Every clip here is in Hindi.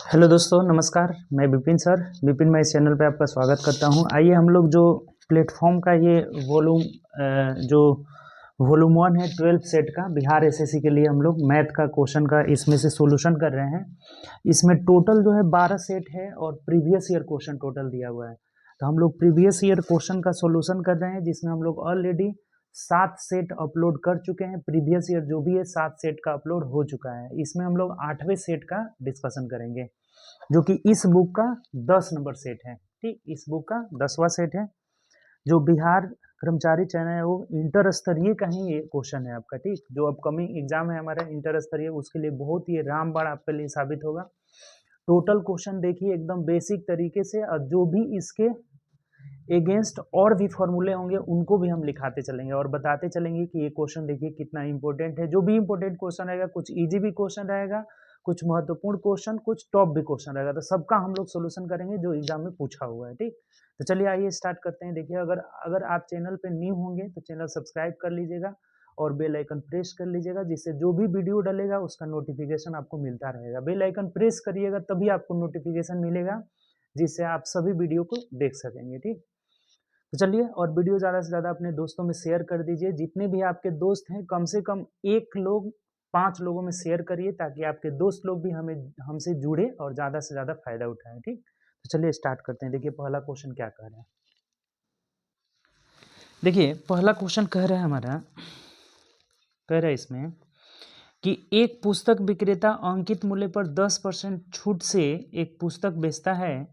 हेलो दोस्तों, नमस्कार। मैं विपिन सर, विपिन मैं इस चैनल पे आपका स्वागत करता हूं। आइए हम लोग जो प्लेटफॉर्म का ये जो वॉल्यूम 1 है 12 सेट का बिहार एसएससी के लिए हम लोग मैथ का क्वेश्चन का इसमें से सॉल्यूशन कर रहे हैं। इसमें टोटल जो है 12 सेट है और प्रीवियस ईयर क्वेश्चन टोटल दिया हुआ है। तो हम लोग प्रीवियस ईयर क्वेश्चन का सॉल्यूशन कर रहे हैं, जिसमें हम लोग ऑलरेडी 7 सेट अपलोड कर चुके हैं। प्रीवियस ईयर जो भी है 7 सेट का अपलोड हो चुका है। इसमें हम लोग 8वें सेट का डिस्कशन करेंगे, जो कि इस बुक का 10 नंबर सेट है। ठीक, इस बुक का 10वां सेट है, जो बिहार कर्मचारी चयन है वो इंटर स्तरीय का ही ये क्वेश्चन है आपका। ठीक, जो अपकमिंग एग्जाम है हमारा इंटर स्तरीय, उसके लिए बहुत ही रामबाण आपके लिए साबित होगा। टोटल क्वेश्चन देखिए एकदम बेसिक तरीके से, और जो भी इसके एगेंस्ट और भी फॉर्मूले होंगे उनको भी हम लिखाते चलेंगे और बताते चलेंगे कि ये क्वेश्चन देखिए कितना इंपॉर्टेंट है। जो भी इंपॉर्टेंट क्वेश्चन रहेगा, कुछ इजी भी क्वेश्चन रहेगा, कुछ महत्वपूर्ण क्वेश्चन, कुछ टॉप भी क्वेश्चन रहेगा, तो सबका हम लोग सोल्यूशन करेंगे जो एग्जाम में पूछा हुआ है। ठीक, तो चलिए आइए स्टार्ट करते हैं। देखिए, अगर अगर आप चैनल पे न्यू होंगे तो चैनल सब्सक्राइब कर लीजिएगा और बेल आइकन प्रेस कर लीजिएगा, जिससे जो भी वीडियो डलेगा उसका नोटिफिकेशन आपको मिलता रहेगा। बेल आइकन प्रेस करिएगा तभी आपको नोटिफिकेशन मिलेगा, जिससे आप सभी वीडियो को देख सकेंगे। ठीक, तो चलिए, और वीडियो ज़्यादा से ज़्यादा अपने दोस्तों में शेयर कर दीजिए। जितने भी आपके दोस्त हैं, कम से कम 1 लोग 5 लोगों में शेयर करिए, ताकि आपके दोस्त लोग भी हमसे जुड़े और ज़्यादा से ज़्यादा फायदा उठाएं। ठीक, तो चलिए स्टार्ट करते हैं। देखिए पहला क्वेश्चन क्या कह रहा है। देखिए पहला क्वेश्चन कह रहा है हमारा, कह रहा है इसमें कि एक पुस्तक विक्रेता अंकित मूल्य पर 10% छूट से एक पुस्तक बेचता है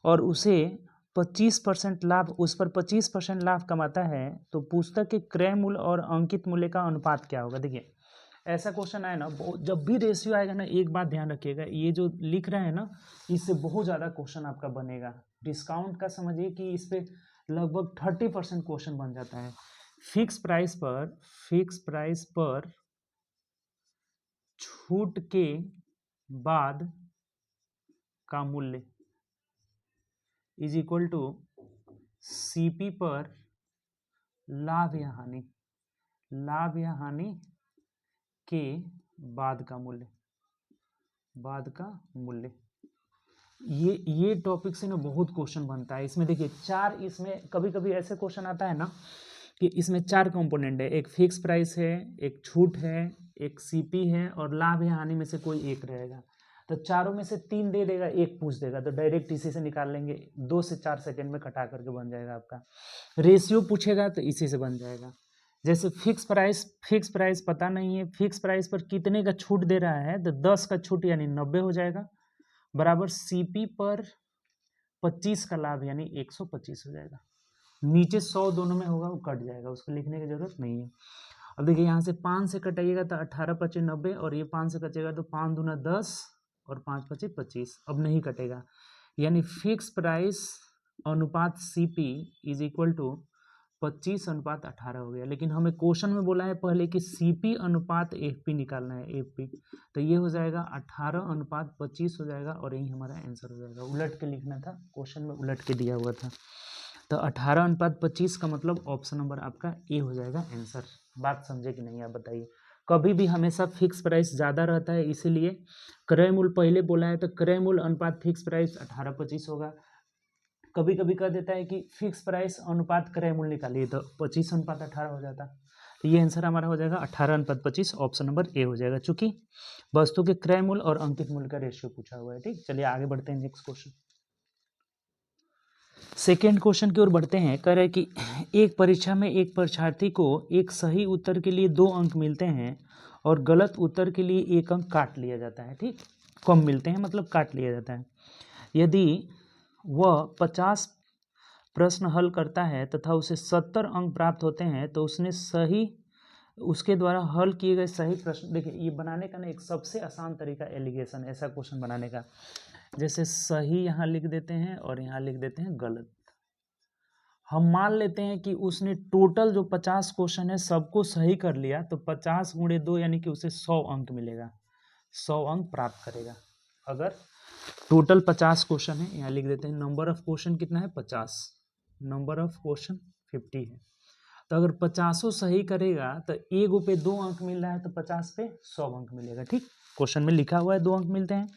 और उसे 25% लाभ उस पर 25% लाभ कमाता है, तो पुस्तक के क्रय मूल्य और अंकित मूल्य का अनुपात क्या होगा। देखिए ऐसा क्वेश्चन आए ना, जब भी रेशियो आएगा ना, एक बात ध्यान रखिएगा, ये जो लिख रहे हैं ना, इससे बहुत ज़्यादा क्वेश्चन आपका बनेगा। डिस्काउंट का समझिए कि इस पर लगभग 30% क्वेश्चन बन जाता है। फिक्स प्राइस पर छूट के बाद का मूल्य इज इक्वल टू सीपी पर लाभ या हानि के बाद का मूल्य। ये टॉपिक से ना बहुत क्वेश्चन बनता है। इसमें देखिए इसमें कभी कभी ऐसे क्वेश्चन आता है ना कि इसमें 4 कंपोनेंट है, एक फिक्स प्राइस है, एक छूट है, एक सीपी है, और लाभ या हानि में से कोई एक रहेगा। तो चारों में से 3 दे देगा, एक पूछ देगा, तो डायरेक्ट इसी से निकाल लेंगे। 2 से 4 सेकंड में कटा करके बन जाएगा आपका। रेशियो पूछेगा तो इसी से बन जाएगा। जैसे फिक्स प्राइस पता नहीं है, फिक्स प्राइस पर कितने का छूट दे रहा है, तो 10 का छूट यानी 90 हो जाएगा, बराबर सीपी पर 25 का लाभ यानी 125 हो जाएगा। नीचे 100 दोनों में होगा, वो कट जाएगा, उसको लिखने की जरूरत नहीं है। अब देखिए यहाँ से 5 से कटाइएगा तो 18 पचे 90, और ये 5 से कटेगा तो 5 दूना 10 और 5 पचे 25। अब नहीं कटेगा, यानी फिक्स प्राइस अनुपात सीपी इज इक्वल टू 25:18 हो गया। लेकिन हमें क्वेश्चन में बोला है पहले कि सीपी अनुपात एफपी निकालना है, एफपी, तो ये हो जाएगा 18:25 हो जाएगा, और यही हमारा आंसर हो जाएगा। उलट के लिखना था, क्वेश्चन में उलट के दिया हुआ था। तो 18:25 का मतलब ऑप्शन नंबर आपका ए हो जाएगा आंसर। बात समझे कि नहीं, आप बताइए। कभी भी हमेशा फिक्स प्राइस ज़्यादा रहता है, इसीलिए क्रय मूल्य पहले बोला है, तो क्रय मूल्य अनुपात फिक्स प्राइस 18:25 होगा। कभी कभी कह देता है कि फिक्स प्राइस अनुपात क्रय मूल्य निकालिए, तो 25:18 हो जाता। तो ये आंसर हमारा हो जाएगा 18:25, ऑप्शन नंबर ए हो जाएगा, चूंकि वस्तु के क्रय मूल्य और अंकित मूल्य का रेशियो पूछा हुआ है। ठीक, चलिए आगे बढ़ते हैं नेक्स्ट क्वेश्चन। सेकेंड क्वेश्चन की ओर बढ़ते हैं। कह रहे हैं कि एक परीक्षा में एक परीक्षार्थी को एक सही उत्तर के लिए 2 अंक मिलते हैं और गलत उत्तर के लिए 1 अंक काट लिया जाता है। ठीक, कम मिलते हैं मतलब काट लिया जाता है। यदि वह 50 प्रश्न हल करता है तथा उसे 70 अंक प्राप्त होते हैं, तो उसके द्वारा हल किए गए सही प्रश्न। देखिए ये बनाने का ना एक सबसे आसान तरीका एलिगेशन, ऐसा क्वेश्चन बनाने का। जैसे सही यहाँ लिख देते हैं और यहाँ लिख देते हैं गलत। हम मान लेते हैं कि उसने टोटल जो 50 क्वेश्चन है सबको सही कर लिया, तो 50 × 2 यानी कि उसे 100 अंक मिलेगा, 100 अंक प्राप्त करेगा। अगर टोटल 50 क्वेश्चन है, यहाँ लिख देते हैं नंबर ऑफ क्वेश्चन कितना है 50, नंबर ऑफ क्वेश्चन 50 है, तो अगर 50 सही करेगा तो एक पे 2 अंक मिल रहा है, तो 50 पे 100 अंक मिलेगा। ठीक, क्वेश्चन में लिखा हुआ है 2 अंक मिलते हैं।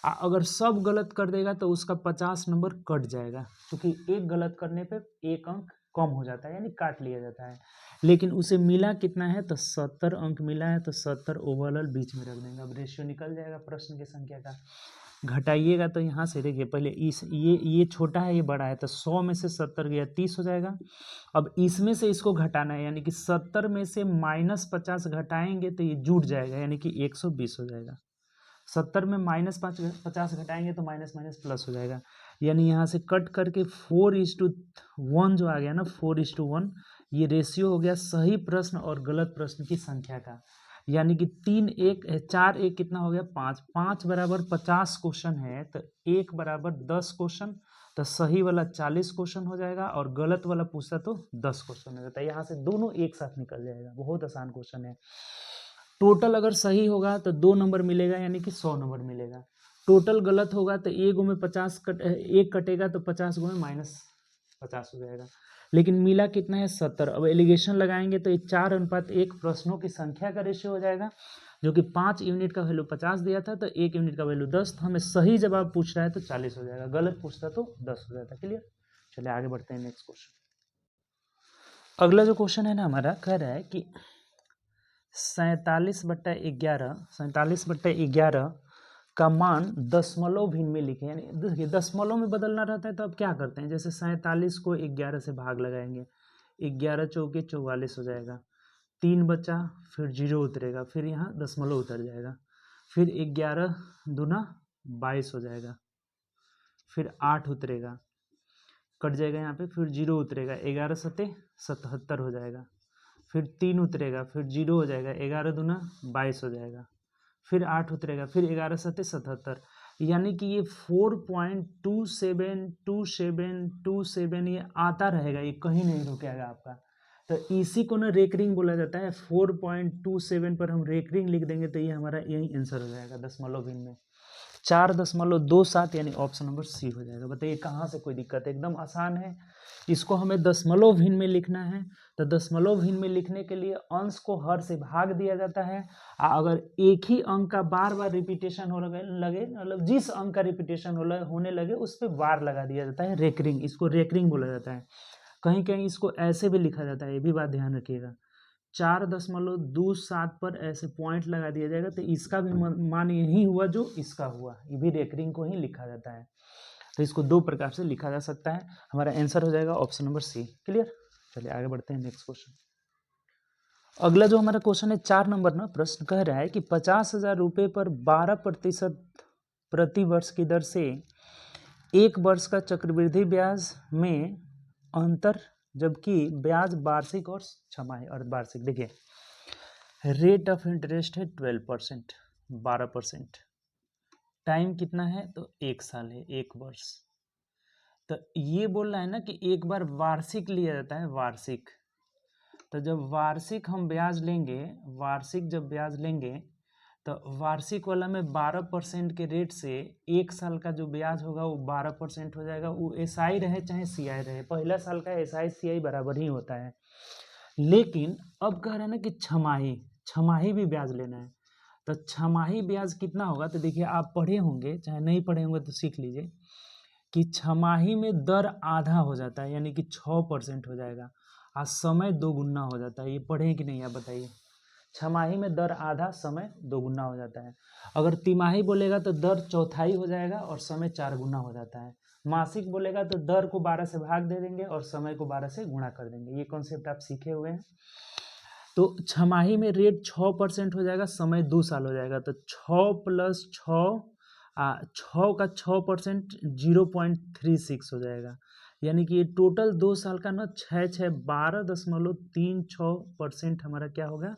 अगर सब गलत कर देगा तो उसका 50 नंबर कट जाएगा, क्योंकि एक गलत करने पे एक अंक कम हो जाता है, यानी काट लिया जाता है। लेकिन उसे मिला कितना है, तो 70 अंक मिला है, तो 70 ओवरऑल बीच में रख देंगे। अब रेशियो निकल जाएगा प्रश्न की संख्या का। घटाइएगा तो यहाँ से देखिए, पहले इस ये छोटा है, ये बड़ा है, तो 100 में से 70 गया 30 हो जाएगा। अब इसमें से इसको घटाना है, यानी कि 70 में से -50 घटाएंगे तो ये जुट जाएगा, यानी कि 120 हो जाएगा। 70 में -50 घटाएंगे तो माइनस माइनस प्लस हो जाएगा, यानी यहाँ से कट करके 4:1 जो आ गया ना, 4:1, ये रेशियो हो गया सही प्रश्न और गलत प्रश्न की संख्या का। यानी कि 4 1 कितना हो गया, 5 5 बराबर 50 क्वेश्चन है, तो 1 बराबर 10 क्वेश्चन, तो सही वाला 40 क्वेश्चन हो जाएगा और गलत वाला पूछता तो 10 क्वेश्चन हो जाता है। यहाँ से दोनों एक साथ निकल जाएगा, बहुत आसान क्वेश्चन है। टोटल अगर सही होगा तो 2 नंबर मिलेगा, यानी कि 100 नंबर मिलेगा। टोटल गलत होगा तो एक में 1 कटेगा तो 50 में -50 हो जाएगा। लेकिन मिला कितना है, 70। अब एलिगेशन लगाएंगे तो ये 4:1 प्रश्नों की संख्या का रेशियो हो जाएगा, जो कि 5 यूनिट का वैल्यू 50 दिया था, तो 1 यूनिट का वैल्यू 10। तो हमें सही जवाब पूछ रहा है तो 40 हो जाएगा, गलत पूछता तो 10 हो जाता। क्लियर। चलिए आगे बढ़ते हैं नेक्स्ट क्वेश्चन। अगला जो क्वेश्चन है ना हमारा, कह रहा है कि 47/11 का मान दशमलव भिन्न में लिखे। यानी देखिए, दशमलव में बदलना रहता है तो अब क्या करते हैं, जैसे 47 को 11 से भाग लगाएंगे, 11 चौके 44 हो जाएगा, 3 बचा, फिर 0 उतरेगा, फिर यहाँ दशमलव उतर जाएगा, फिर 11 दूना 22 हो जाएगा, फिर 8 उतरेगा, कट जाएगा यहाँ पे, फिर 0 उतरेगा, 11 सते 77 हो जाएगा, फिर 3 उतरेगा, फिर 0 हो जाएगा, 11 दूना 22 हो जाएगा, फिर 8 उतरेगा, फिर 11 सते 77। यानी कि ये 4.272727 ये आता रहेगा, ये कहीं नहीं रुकेगा आपका। तो इसी को ना रेकरिंग बोला जाता है। 4.27 पर हम रेकरिंग लिख देंगे तो ये हमारा यही आंसर हो जाएगा दशमलव भिन्न में, 4.27, यानी ऑप्शन नंबर सी हो जाएगा। बताइए कहाँ से कोई दिक्कत है, एकदम आसान है। इसको हमें दशमलव भिन्न में लिखना है, तो दशमलव भिन्न में लिखने के लिए अंश को हर से भाग दिया जाता है। अगर एक ही अंक का बार बार रिपीटेशन हो लगे, मतलब जिस अंक का रिपीटेशन होने लगे उस पर बार लगा दिया जाता है, रेकरिंग। इसको रेकरिंग बोला जाता है। कहीं कहीं इसको ऐसे भी लिखा जाता है, ये भी बात ध्यान रखिएगा। 4.27 पर ऐसे पॉइंट लगा दिया जाएगा, तो इसका भी मान यही हुआ जो इसका हुआ, ये भी रेकरिंग को ही लिखा जाता है। तो इसको 2 प्रकार से लिखा जा सकता है। हमारा आंसर हो जाएगा ऑप्शन नंबर सी। क्लियर। चलिए आगे बढ़ते हैं नेक्स्ट क्वेश्चन। अगला जो हमारा क्वेश्चन है 4 नंबर ना, प्रश्न कह रहा है कि 50,000 रुपये पर 12% प्रति वर्ष की दर से 1 वर्ष का चक्रवृद्धि ब्याज में अंतर, जबकि ब्याज वार्षिक और छमाही अर्धवार्षिक। देखिए, रेट ऑफ इंटरेस्ट है 12%, 12%। टाइम कितना है, तो 1 साल है, 1 वर्ष। तो ये बोल रहा है ना कि एक बार वार्षिक लिया जाता है, वार्षिक। तो जब वार्षिक हम ब्याज लेंगे, वार्षिक जब ब्याज लेंगे तो वार्षिक वाला में 12% के रेट से 1 साल का जो ब्याज होगा वो 12% हो जाएगा। वो एसआई रहे चाहे सीआई रहे, पहला साल का एसआई सीआई बराबर ही होता है। लेकिन अब कह रहे हैं ना कि छमाही भी ब्याज लेना है। तो छमाही ब्याज कितना होगा, तो देखिए आप पढ़े होंगे चाहे नहीं पढ़े होंगे तो सीख लीजिए कि छमाही में दर आधा हो जाता है, यानी कि 6% हो जाएगा, और समय 2 गुना हो जाता है। ये पढ़े कि नहीं आप बताइए। छमाही में दर आधा, समय 2 गुना हो जाता है। अगर तिमाही बोलेगा तो दर चौथाई हो जाएगा और समय 4 गुना हो जाता है। मासिक बोलेगा तो दर को 12 से भाग दे देंगे और समय को 12 से गुणा कर देंगे। ये कॉन्सेप्ट आप सीखे हुए हैं। तो छमाही में रेट 6% हो जाएगा, समय 2 साल हो जाएगा। तो 6 + 6 6 का 6% 0.36 हो जाएगा। यानी कि ये टोटल 2 साल का ना 12.36% हमारा क्या होगा,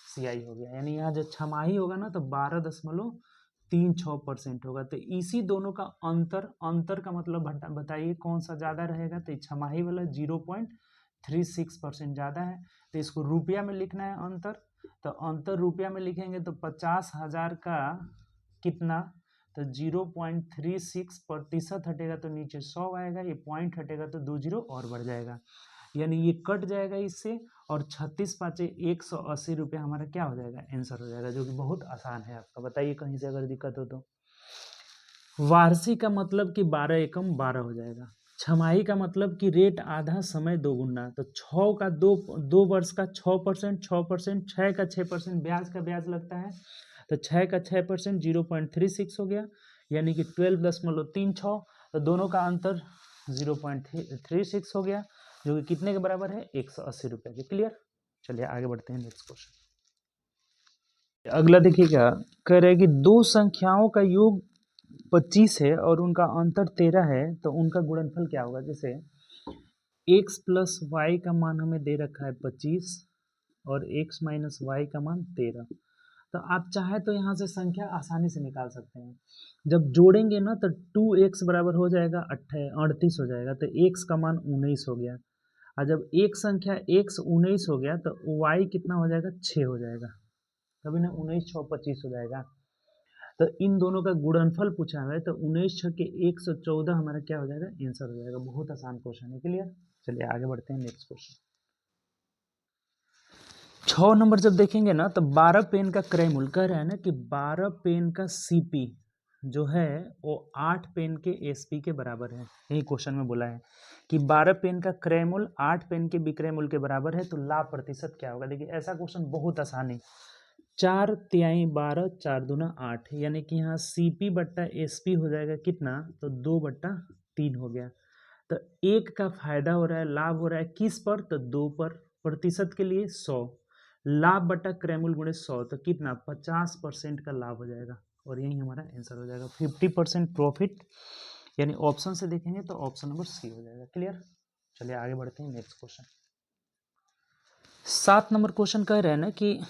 सीआई हो गया। यानी यहाँ जो छमाही होगा ना तो 12.36% होगा। तो इसी दोनों का अंतर का मतलब बताइए कौन सा ज़्यादा रहेगा। तो छमाही वाला 0.36% ज़्यादा है। तो इसको रुपया में लिखना है अंतर। तो अंतर रुपया में लिखेंगे तो 50,000 का कितना, तो 0.36% हटेगा तो नीचे 100 आएगा, ये पॉइंट हटेगा तो 2 जीरो और बढ़ जाएगा, यानी ये कट जाएगा इससे। और 36 पाँचे 180 रुपये हमारा क्या हो जाएगा, आंसर हो जाएगा, जो कि बहुत आसान है आपका। बताइए कहीं से अगर दिक्कत हो तो। वार्षिक का मतलब कि 12 एकम 12 हो जाएगा। छमाही का मतलब कि रेट आधा समय दोगुना, तो 6 का 2 वर्ष का 6%, 6%, 6 का 6% ब्याज का ब्याज लगता है, तो 6 का 6% 0.36 हो गया, यानी कि 12.36। तो दोनों का अंतर 0.36 हो गया, जो कि कितने के बराबर है, 180 रुपये के। क्लियर। चलिए आगे बढ़ते हैं नेक्स्ट क्वेश्चन। अगला देखिएगा, कह रहे हैं कि दो संख्याओं का योग 25 है और उनका अंतर 13 है, तो उनका गुणनफल क्या होगा। जैसे x प्लस वाई का मान हमें दे रखा है 25 और x माइनस वाई का मान 13, तो आप चाहे तो यहाँ से संख्या आसानी से निकाल सकते हैं। जब जोड़ेंगे ना तो 2x बराबर हो जाएगा 38 हो जाएगा, तो x का मान 19 हो गया, और जब एक संख्या x 19 हो गया तो y कितना हो जाएगा, 6 हो जाएगा, तभी ना 19 6 25 हो जाएगा। तो इन दोनों का गुणनफल पूछा है, तो 19 6 के 114 हमारा क्या हो जाएगा, आंसर हो जाएगा। बहुत आसान क्वेश्चन है। क्लियर। चलिए आगे बढ़ते हैं नेक्स्ट क्वेश्चन। 6 नंबर जब देखेंगे ना तो 12 पेन का क्रय मूल्य, कह रहा है ना कि 12 पेन का सीपी जो है वो 8 पेन के एसपी के बराबर है। यही क्वेश्चन में बोला है कि 12 पेन का क्रय मूल्य 8 पेन के विक्रय मूल्य के बराबर है, तो लाभ प्रतिशत क्या होगा। देखिए ऐसा क्वेश्चन बहुत आसान है। 4 तिहाई 12, 4 दूना 8, यानी कि यहाँ सीपी बट्टा एसपी हो जाएगा कितना, तो 2/3 हो गया। तो एक का फायदा हो रहा है, लाभ हो रहा है किस पर, तो 2 पर। प्रतिशत के लिए 100, लाभ बटा क्रयमूल्य गुणे 100, तो कितना 50% का लाभ हो जाएगा, और यही हमारा आंसर हो जाएगा 50% प्रॉफिट, यानी ऑप्शन से देखेंगे तो ऑप्शन नंबर सी हो जाएगा। क्लियर। चलिए आगे बढ़ते हैं नेक्स्ट क्वेश्चन। 7 नंबर क्वेश्चन कह रहे हैं ना कि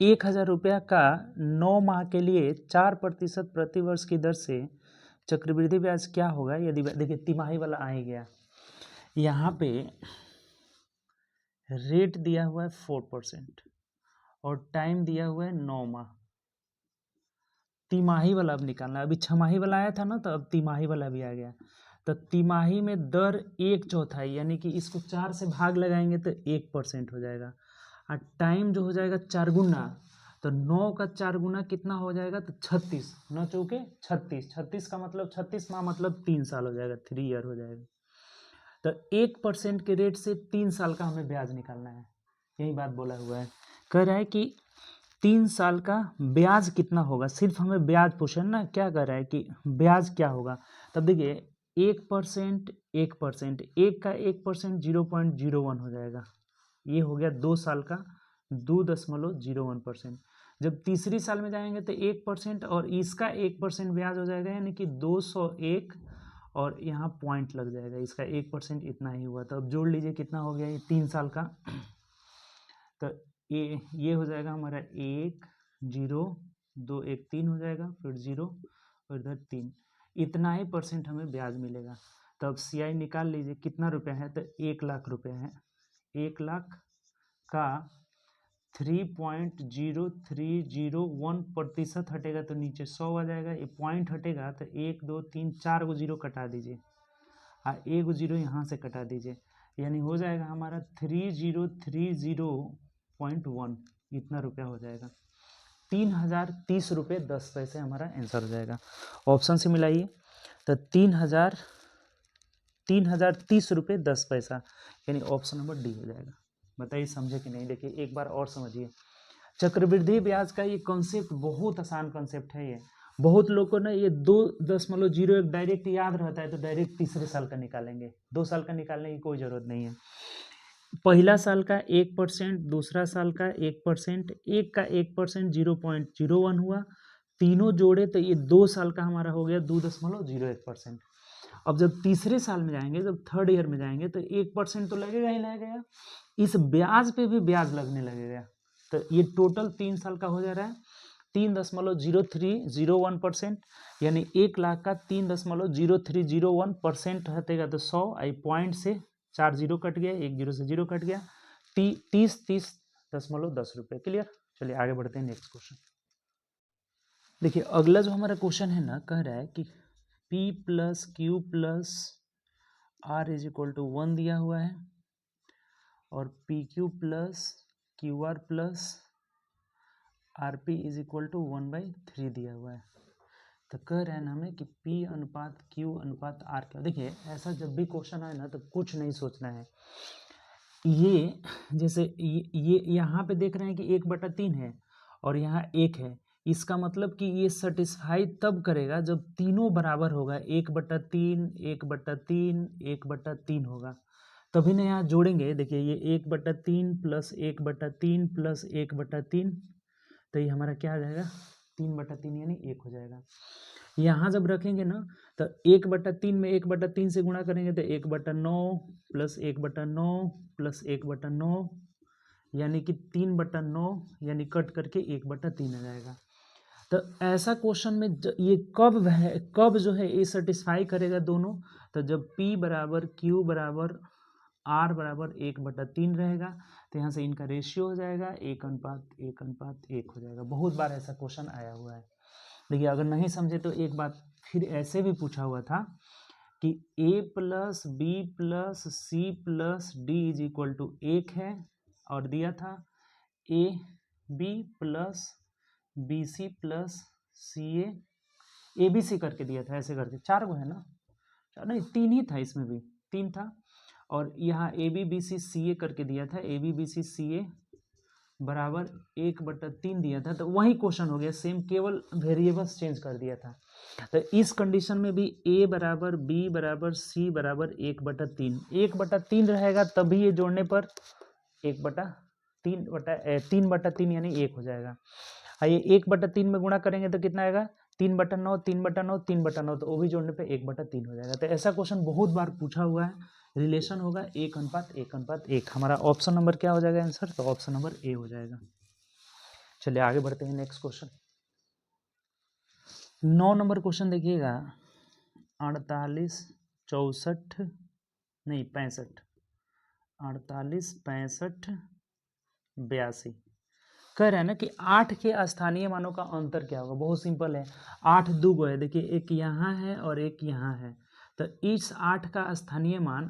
1000 रुपया का 9 माह के लिए 4% प्रतिवर्ष की दर से चक्रवृद्धि ब्याज क्या होगा यदि, देखिए तिमाही वाला आ ही गया, यहाँ पे रेट दिया हुआ है 4% और टाइम दिया हुआ है 9 माह। तिमाही वाला अब निकालना है, अभी छमाही वाला आया था ना, तो अब तिमाही वाला भी आ गया। तो तिमाही में दर 1/4, यानी कि इसको 4 से भाग लगाएंगे तो 1% हो जाएगा, और टाइम जो हो जाएगा 4 गुना, तो 9 का 4 गुना कितना हो जाएगा, तो 36, 9 चौके 36, 36 का मतलब 36 माह मतलब 3 साल हो जाएगा, 3 ईयर हो जाएगा। तो 1% के रेट से 3 साल का हमें ब्याज निकालना है, यही बात बोला हुआ है। कह रहा है कि 3 साल का ब्याज कितना होगा, सिर्फ हमें ब्याज पूछना ना, क्या कर रहा है कि ब्याज क्या होगा। तब देखिए 1%, 1%, एक का 1% 0.01 हो जाएगा, ये हो गया 2 साल का 2.01%। जब तीसरी साल में जाएंगे तो 1% और इसका 1% ब्याज हो जाएगा, यानी कि 201, और यहाँ पॉइंट लग जाएगा, इसका 1% इतना ही हुआ। तो अब जोड़ लीजिए कितना हो गया ये 3 साल का, तो ये हो जाएगा हमारा 1 0 2 1 3 हो जाएगा, फिर 0 और इधर 3, इतना ही परसेंट हमें ब्याज मिलेगा। तो अब CI निकाल लीजिए कितना रुपया है, तो 1 लाख रुपया है। 1 लाख का 3.0301% हटेगा तो नीचे 100 आ जाएगा, ये पॉइंट हटेगा तो 1 2 3 4 गो जीरो कटा दीजिए, और 1 जीरो यहाँ से कटा दीजिए, यानी हो जाएगा हमारा 3030.1, इतना रुपया हो जाएगा। 3030 रुपये 10 पैसे हमारा आंसर हो जाएगा। ऑप्शन से मिलाइए, तो 3030 रुपये 10 पैसा, यानी ऑप्शन नंबर डी हो जाएगा। बताइए समझे कि नहीं। देखिए एक बार और समझिए, चक्रवृद्धि ब्याज का ये कॉन्सेप्ट बहुत आसान कॉन्सेप्ट है। ये बहुत लोग को ना ये 2.01 डायरेक्ट याद रहता है, तो डायरेक्ट तीसरे साल का निकालेंगे, 2 साल का निकालने की कोई ज़रूरत नहीं है। पहला साल का 1%, दूसरा साल का 1%, एक का 1% 0.01 हुआ, तीनों जोड़े तो ये 2 साल का हमारा हो गया 2.01%। अब जब तीसरे साल में जाएंगे, जब थर्ड ईयर में जाएंगे, तो 1% तो लगेगा ही लगेगा, इस ब्याज पे भी ब्याज लगने लगेगा। तो ये टोटल 3 साल का हो जा रहा है 3.0301%, यानी 1 लाख का 3.0301% हटेगा तो 100, आई पॉइंट से 4 जीरो कट गया, 1 जीरो से 0 कट गया, 30.10 रुपये। क्लियर। चलिए आगे बढ़ते हैं नेक्स्ट क्वेश्चन। देखिए अगला जो हमारा क्वेश्चन है ना, कह रहा है कि P plus Q plus R is equal to 1 दिया हुआ है, और PQ plus QR plus RP is equal to 1/3 दिया हुआ है। तो कह रहे हैं ना हमें कि P अनुपात Q अनुपात R क्या। देखिए ऐसा जब भी क्वेश्चन आए ना तो कुछ नहीं सोचना है। ये जैसे ये यहाँ पे देख रहे हैं कि 1/3 है और यहाँ 1 है, इसका मतलब कि ये सेटिस्फाई तब करेगा जब तीनों बराबर होगा, 1/3 1/3 1/3 होगा, तभी ना यहाँ जोड़ेंगे। देखिए ये 1/3 प्लस 1/3 प्लस 1/3, तो ये हमारा क्या आ जाएगा 3/3 यानी 1 हो जाएगा। यहाँ जब रखेंगे ना तो 1/3 में 1/3 से गुणा करेंगे तो 1/9 प्लस 1/9 प्लस 1/9 यानी कि 3/9 यानी कट करके 1/3 आ जाएगा। तो ऐसा क्वेश्चन में ये कब जो है ये सेटिस्फाई करेगा दोनों, तो जब P बराबर Q बराबर R बराबर 1/3 रहेगा, तो यहाँ से इनका रेशियो हो जाएगा 1:1:1 हो जाएगा। बहुत बार ऐसा क्वेश्चन आया हुआ है। देखिए अगर नहीं समझे तो एक बात फिर ऐसे भी पूछा हुआ था कि A plus B plus C plus D is equal to 1 है, और दिया था A B plus BC plus CA ABC करके दिया था, ऐसे करके 4 गो है ना, नहीं 3 ही था, इसमें भी 3 था, और यहाँ ABBC CA करके दिया था, ABBC CA बराबर 1/3 दिया था। तो वही क्वेश्चन हो गया सेम, केवल वेरिएबल्स चेंज कर दिया था। तो इस कंडीशन में भी A बराबर B बराबर C बराबर 1/3 रहेगा, तभी ये जोड़ने पर 3/3 यानी 1 हो जाएगा। ये 1/3 में गुणा करेंगे तो कितना आएगा 3/9 3/9 3/9, तो वो भी जोड़ने पे 1/3 हो जाएगा। तो ऐसा क्वेश्चन बहुत बार पूछा हुआ है। रिलेशन होगा 1:1:1। हमारा ऑप्शन नंबर क्या हो जाएगा आंसर, तो ऑप्शन नंबर ए हो जाएगा। चलिए आगे बढ़ते हैं नेक्स्ट क्वेश्चन। 9 नंबर क्वेश्चन देखिएगा, 48 64 नहीं 65 48 65 82 कह रहे हैं ना कि 8 के स्थानीय मानों का अंतर क्या होगा। बहुत सिंपल है, 8 दो गो है, देखिए एक यहाँ है और एक यहाँ है, तो इस 8 का स्थानीय मान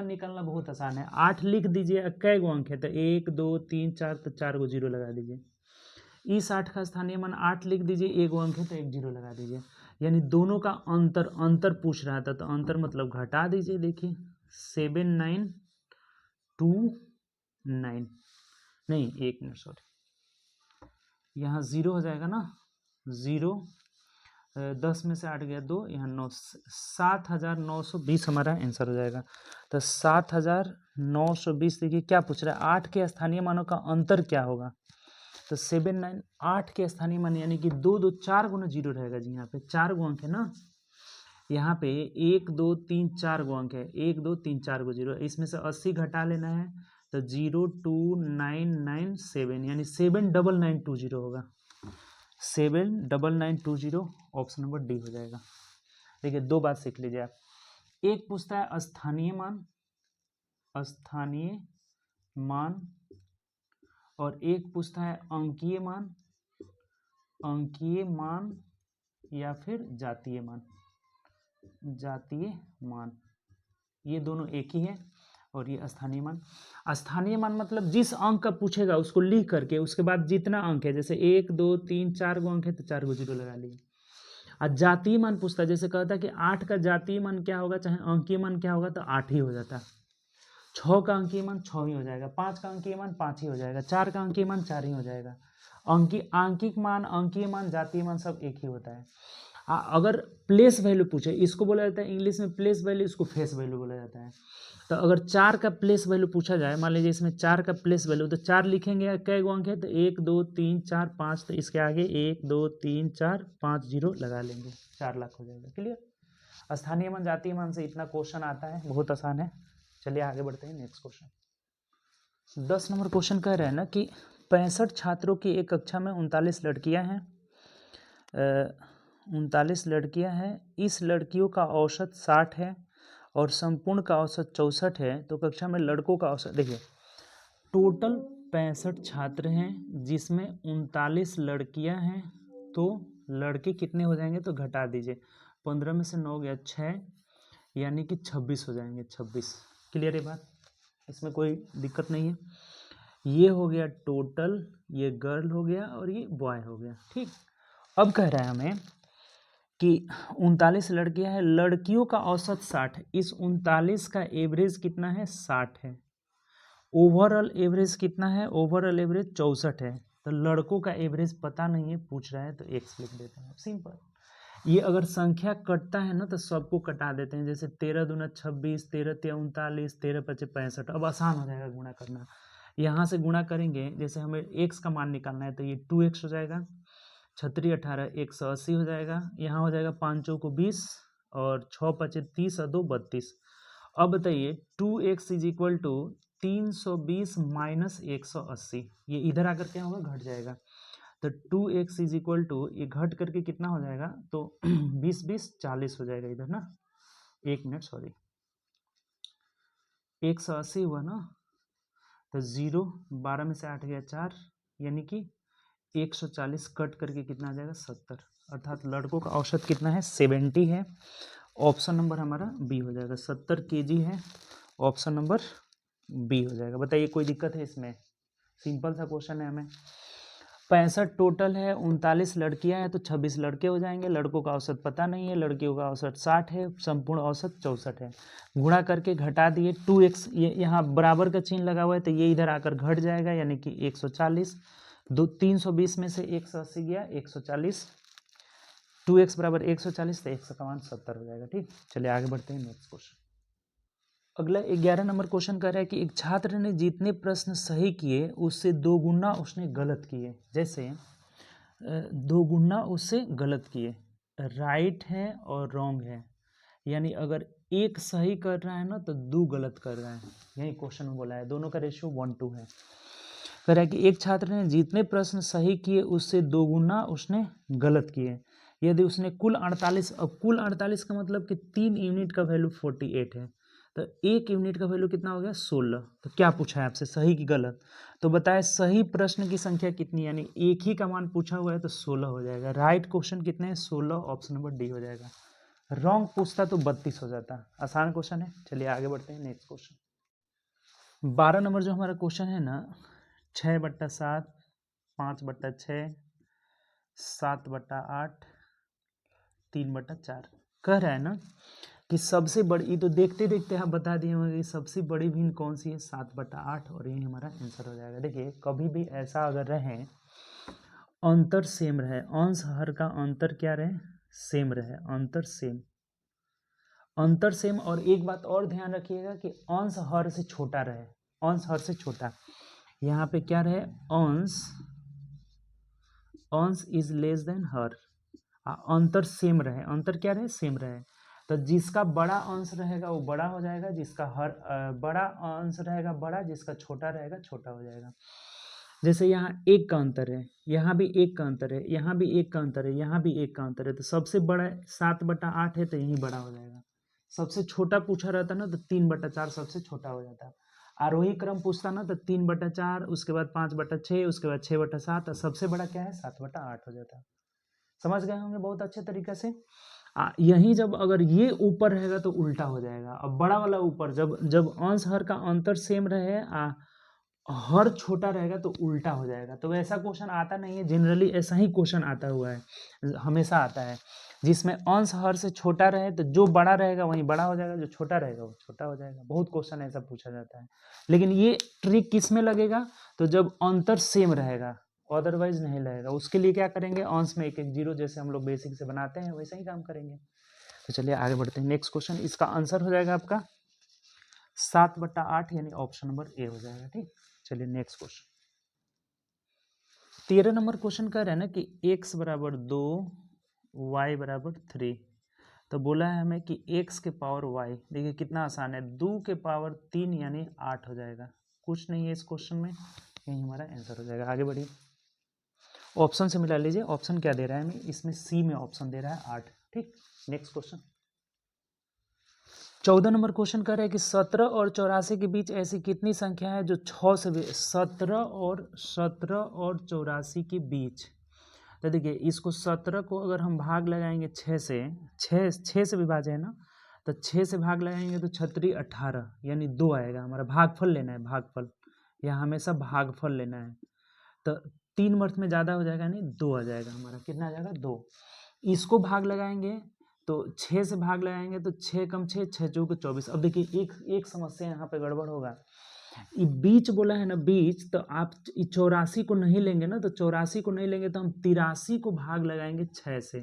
निकालना बहुत आसान है। 8 लिख दीजिए, कै गो अंक है, तो 1 2 3 4, तो 4 गो जीरो लगा दीजिए। इस 8 का स्थानीय मान 8 लिख दीजिए, 1 गो अंक है तो 1 जीरो लगा दीजिए। यानी दोनों का अंतर पूछ रहा था, तो अंतर मतलब घटा दीजिए। देखिए 7929 नहीं 1 मिनट सॉरी, यहाँ 0 हो जाएगा ना, 0 10 में से 8 गया 2, यहाँ 9, 7920 हमारा आंसर हो जाएगा। तो 7920, देखिए क्या पूछ रहा है, 8 के स्थानीय मानों का अंतर क्या होगा, तो 79 8 के स्थानीय मान यानी कि 2 2 4 गुना 0 रहेगा जी, यहाँ पे 4 गो अंक है ना, यहाँ पे 1 2 3 4 गो अंक है, 1 2 3 4 गो 0, इसमें से 80 घटा लेना है, तो 02997 यानी 79920 होगा, 79920, ऑप्शन नंबर डी हो जाएगा। देखिए दो बात सीख लीजिए आप, एक पूछता है स्थानीय मान और एक पूछता है अंकीय मान या फिर जातीय मान, ये दोनों एक ही है। और ये स्थानीय मान मतलब जिस अंक का पूछेगा उसको लिख करके उसके बाद जितना अंक है, जैसे 1 2 3 4 गो अंक है तो 4 गो जीरो लगा लीजिए। और जातीय मान पूछता है, जैसे कहता है कि 8 का जातीय मान क्या होगा, चाहे अंकीय मान क्या होगा, तो 8 ही हो जाता। 6 का अंकीय मान 6 ही हो जाएगा, 5 का अंकीय मान 5 ही हो जाएगा, 4 का अंकीय मान 4 ही हो जाएगा। आंकिक मान, अंकीय मान, जातीय मान सब एक ही होता है। अगर प्लेस वैल्यू पूछे, इसको बोला जाता है इंग्लिश में प्लेस वैल्यू, इसको फेस वैल्यू बोला जाता है। तो अगर 4 का प्लेस वैल्यू पूछा जाए, मान लीजिए इसमें 4 का प्लेस वैल्यू, तो 4 लिखेंगे, कै गो अंक है, तो 1 2 3 4 5, तो इसके आगे 1 2 3 4 5 जीरो लगा लेंगे, 4 लाख हो जाएगा। क्लियर। स्थानीय मान जातीय मान से इतना क्वेश्चन आता है, बहुत आसान है। चलिए आगे बढ़ते हैं नेक्स्ट क्वेश्चन। 10 नंबर क्वेश्चन कह रहे हैं ना कि 65 छात्रों की एक कक्षा में 39 लड़कियां हैं, 39 लड़कियां हैं, इस लड़कियों का औसत 60 है और संपूर्ण का औसत 64 है, तो कक्षा में लड़कों का औसत, देखिए टोटल 65 छात्र हैं जिसमें 39 लड़कियां हैं, तो लड़के कितने हो जाएंगे, तो घटा दीजिए, 15 में से 9 गया 6, यानी कि 26 हो जाएंगे, 26। क्लियर है बात, इसमें कोई दिक्कत नहीं है। ये हो गया टोटल, ये गर्ल हो गया और ये बॉय हो गया। ठीक, अब कह रहा है हमें कि 39 लड़कियां हैं, लड़कियों का औसत 60 है, इस 39 का एवरेज कितना है 60 है, ओवरऑल एवरेज कितना है, ओवरऑल एवरेज 64 है, तो लड़कों का एवरेज पता नहीं है, पूछ रहा है तो x लिख देते हैं, सिंपल। ये अगर संख्या कटता है ना तो सबको कटा देते हैं, जैसे 13 दूना 26, 13 तिया 39, 13 पचे 65, अब आसान हो जाएगा गुणा करना। यहाँ से गुणा करेंगे, जैसे हमें x का मान निकालना है तो ये 2x हो जाएगा, 36 18 180 हो जाएगा, यहाँ हो जाएगा 5 चौको 20 और 6 पचे 30 और 2 32। अब बताइए 2x is equal to 320 minus 180, ये इधर आकर क्या होगा, घट जाएगा, तो 2x इज इक्वल टू ये घट करके कितना हो जाएगा, तो 20 20 40 हो जाएगा इधर ना, 1 मिनट सॉरी, 180 हुआ ना, तो 0 12 में से 8 गया 4, यानी कि 140 कट करके कितना आ जाएगा 70, अर्थात लड़कों का औसत कितना है 70 है, ऑप्शन नंबर हमारा बी हो जाएगा, 70 kg है, ऑप्शन नंबर बी हो जाएगा। बताइए कोई दिक्कत है इसमें, सिंपल सा क्वेश्चन है हमें। 65 टोटल है, 39 लड़कियां हैं तो 26 लड़के हो जाएंगे, लड़कों का औसत पता नहीं है, लड़कियों का औसत 60 है, संपूर्ण औसत 64 है, गुणा करके घटा दिए 2x, ये यहाँ बराबर का चिन्ह लगा हुआ है तो ये इधर आकर घट जाएगा, यानी कि 140, 320 में से 180 गया 140, 2x बराबर 140, तो 100 का मान 70 हो जाएगा। ठीक, चलिए आगे बढ़ते हैं नेक्स्ट क्वेश्चन। अगला 11 नंबर क्वेश्चन कर रहा है कि एक छात्र ने जितने प्रश्न सही किए उससे दोगुना उसने गलत किए, जैसे दोगुना उससे गलत किए, राइट है और रॉन्ग है, यानी अगर एक सही कर रहा है ना तो दो गलत कर रहा है, यही क्वेश्चन में बोला है, दोनों का रेशियो 1:2 है। कह रहा है कि एक छात्र ने जितने प्रश्न सही किए उससे दोगुना उसने गलत किए, यदि उसने कुल 48, अब कुल 48 का मतलब कि 3 यूनिट का वैल्यू 48 है, तो 1 यूनिट का वैल्यू कितना हो गया 16, तो क्या पूछा है आपसे, सही की गलत, तो बताए सही प्रश्न की संख्या कितनी, यानी एक ही का मान पूछा हुआ है तो 16 हो जाएगा, राइट क्वेश्चन कितने हैं 16, ऑप्शन नंबर डी हो जाएगा, रॉन्ग पूछता तो 32 हो जाता, आसान क्वेश्चन है। चलिए आगे बढ़ते हैं नेक्स्ट क्वेश्चन। 12 नंबर जो हमारा क्वेश्चन है ना, 6/7, 5/6, 7/8, 3/4, कह रहा है ना कि सबसे बड़ी, तो देखते देखते आप बता दिए होंगे कि सबसे बड़ी भिन्न कौन सी है, 7/8, और यही हमारा आंसर हो जाएगा। देखिए कभी भी ऐसा अगर रहे अंतर सेम रहे, अंश हर का अंतर क्या रहे, सेम रहे, अंतर सेम, अंतर सेम, और एक बात और ध्यान रखिएगा कि अंश हर से छोटा रहे, अंश हर से छोटा, यहाँ पे क्या रहे, अंश अंश इज लेस देन हर, अंतर सेम रहे, अंतर क्या रहे, सेम रहे, तो जिसका बड़ा अंश रहेगा वो बड़ा हो जाएगा, जिसका हर बड़ा अंश रहेगा बड़ा, जिसका छोटा रहेगा छोटा हो जाएगा। जैसे यहाँ 1 का अंतर है, यहाँ भी 1 का अंतर है, यहाँ भी 1 का अंतर है, यहाँ भी 1 का अंतर है, तो सबसे बड़ा 7/8 है तो यही बड़ा हो जाएगा। सबसे छोटा पूछा रहता ना तो 3/4 सबसे छोटा हो जाता, आरोही क्रम पूछता ना तो 3/4, उसके बाद 5/6, उसके बाद 6/7, और सबसे बड़ा क्या है 7/8 हो जाता। समझ गए होंगे बहुत अच्छे तरीके से। यहीं जब अगर ये ऊपर रहेगा तो उल्टा हो जाएगा, अब बड़ा वाला ऊपर, जब जब अंश हर का अंतर सेम रहे, हर छोटा रहेगा तो उल्टा हो जाएगा, तो ऐसा क्वेश्चन आता नहीं है, जनरली ऐसा ही क्वेश्चन आता हुआ है, हमेशा आता है, जिसमें अंश हर से छोटा रहे तो जो बड़ा रहेगा वही बड़ा हो जाएगा, जो छोटा रहेगा वो छोटा हो जाएगा, बहुत क्वेश्चन ऐसा पूछा जाता है। लेकिन ये ट्रिक किस में लगेगा, तो जब अंतर सेम रहेगा, अदरवाइज नहीं लगेगा, उसके लिए क्या करेंगे, अंश में 1 1 0 जैसे हम लोग बेसिक से बनाते हैं वैसे ही काम करेंगे। तो चलिए आगे बढ़ते हैं नेक्स्ट क्वेश्चन, इसका आंसर हो जाएगा आपका 7/8, यानी ऑप्शन नंबर ए हो जाएगा। ठीक, चलिए नेक्स्ट क्वेश्चन। 13 नंबर क्वेश्चन कह रहे हैं ना कि x बराबर 2, y बराबर 3, तो बोला है हमें कि x के पावर y, देखिए कितना आसान है, 2 के पावर 3 यानी 8 हो जाएगा, कुछ नहीं है इस क्वेश्चन में, यही हमारा आंसर हो जाएगा। आगे बढ़िए, ऑप्शन से मिला लीजिए, ऑप्शन क्या दे रहा है हमें, इसमें सी में ऑप्शन दे रहा है 8। ठीक, नेक्स्ट क्वेश्चन। 14 नंबर क्वेश्चन कर रहे हैं कि 17 और 84 के बीच ऐसी कितनी संख्या है जो 6 से 17 और 84 के बीच, तो देखिए इसको 17 को अगर हम भाग लगाएंगे 6 से, 6 से विभाज्य है ना, तो 6 से भाग लगाएंगे तो 6 18, यानी 2 आएगा, हमारा भागफल लेना है, भागफल, यहाँ हमेशा भागफल लेना है, तो 3 अर्थ में ज़्यादा हो जाएगा, नहीं 2 आ जाएगा, हमारा कितना आ जाएगा 2, इसको भाग लगाएंगे तो 6 से भाग लगाएंगे तो 6 कम 6, 6 चौके 24। अब देखिए एक समस्या यहाँ पे गड़बड़ होगा। ये बीच बोला है ना, बीच, तो आप 84 को नहीं लेंगे ना, तो 84 को नहीं लेंगे तो हम 83 को भाग लगाएंगे 6 से,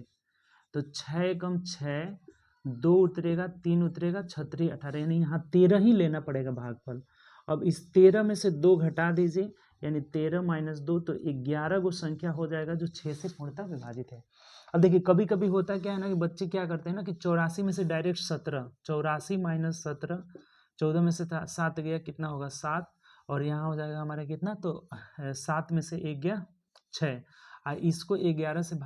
तो 6 कम 6, 2 उतरेगा, 3 उतरेगा, 6 18, यानी यहाँ 13 ही लेना पड़ेगा भागफल। अब इस 13 में से 2 घटा दीजिए, यानी 13 माइनस 2, तो 11 गो संख्या हो जाएगा जो 6 से पूर्णतः विभाजित है। अब देखिए कभी कभी होता क्या है ना कि बच्चे क्या करते हैं ना कि 84 में से डायरेक्ट 17, 84 माइनस 17, 14 में से 7 गया, कितना होगा 7, और यहाँ हो जाएगा हमारा कितना, तो 7 में से 1 गया 6, इसको 11 से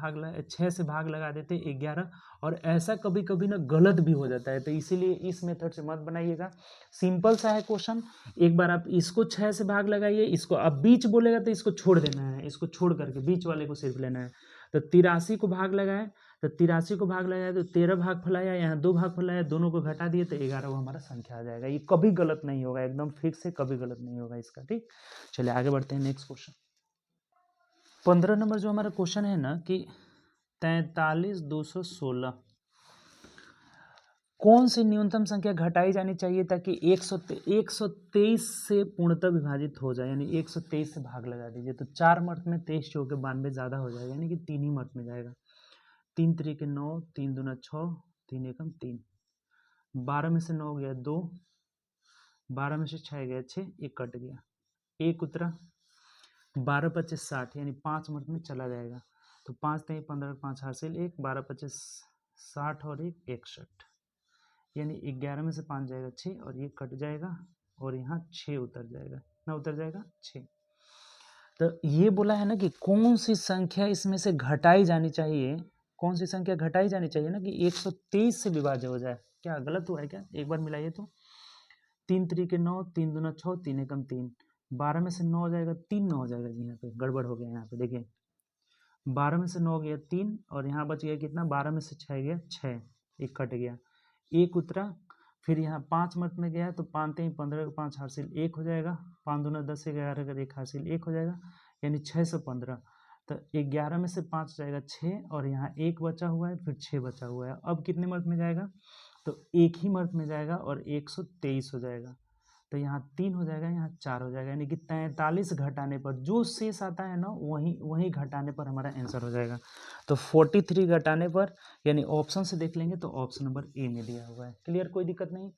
6 से भाग लगा देते 11, और ऐसा कभी कभी ना गलत भी हो जाता है, तो इसीलिए इस मेथड से मत बनाइएगा। सिंपल सा है क्वेश्चन, एक बार आप इसको 6 से भाग लगाइए, इसको अब बीच बोलेगा तो इसको छोड़ देना है, इसको छोड़ करके बीच वाले को सिर्फ लेना है। तो 83 को भाग लगाए, तो 83 को भाग लगाया तो 13 भाग फैलाया, यहाँ 2 भाग फैलाया, दोनों को घटा दिए तो 11 वो हमारा संख्या आ जाएगा। ये कभी गलत नहीं होगा, एकदम फिक्स है, कभी गलत नहीं होगा इसका। ठीक, चलिए आगे बढ़ते हैं नेक्स्ट क्वेश्चन। 15 नंबर जो हमारा क्वेश्चन है ना कि 43,216 कौन सी न्यूनतम संख्या घटाई जानी चाहिए ताकि 123 से पूर्णतः विभाजित हो जाए, यानी 123 से भाग लगा दीजिए, तो 4 मर्त में 23 चौके 92 ज़्यादा हो जाएगा, यानी कि 3 ही मर्त में जाएगा। 3 तरीके 9, 3 दूना 6, 3 एकम 3, 12 में से 9 गया 2, 12 में से 6 गया 6, 1 कट गया, 1 उतरा, 12 25 60, यानी 5 मर्त में चला जाएगा, तो 5 3 15 5 हासिल 1, 12 25 60 और 1 61, यानी 11 में से 5 जाएगा 6, और ये कट जाएगा, और यहाँ 6 उतर जाएगा, कितना उतर जाएगा 6। तो ये बोला है ना कि कौन सी संख्या इसमें से घटाई जानी चाहिए, कौन सी संख्या घटाई जानी चाहिए ना कि 123 से विभाज्य हो जाए। क्या गलत हुआ है क्या, एक बार मिलाइए तो। 3 तरीके 9, 3 दूना 6, 3 एकम 3, 12 में से 9 हो जाएगा 3, 9 हो जाएगा जी, यहाँ पे गड़बड़ हो गया, यहाँ पे देखिए 12 में से 9 गया 3, और यहाँ बच गया कितना, 12 में से 6 गया 6, एक कट गया, 1 उतरा, फिर यहाँ 5 मत में गया, तो 5 3 15 का 5 हासिल 1 हो जाएगा, 5 दूना 10 11 का 1 हासिल 1 हो जाएगा, यानी 615। तो 11 में से 5 जाएगा 6, और यहाँ 1 बचा हुआ है, फिर 6 बचा हुआ है, अब कितने मर्त में जाएगा, तो एक ही मर्त में जाएगा, और 123 हो जाएगा, तो यहाँ 3 हो जाएगा, यहाँ 4 हो जाएगा, यानी कि 43 घटाने पर जो शेष आता है ना वही घटाने पर हमारा आंसर हो जाएगा। तो 43 घटाने पर, यानी ऑप्शन से देख लेंगे तो ऑप्शन नंबर ए में दिया हुआ है। क्लियर, कोई दिक्कत नहीं।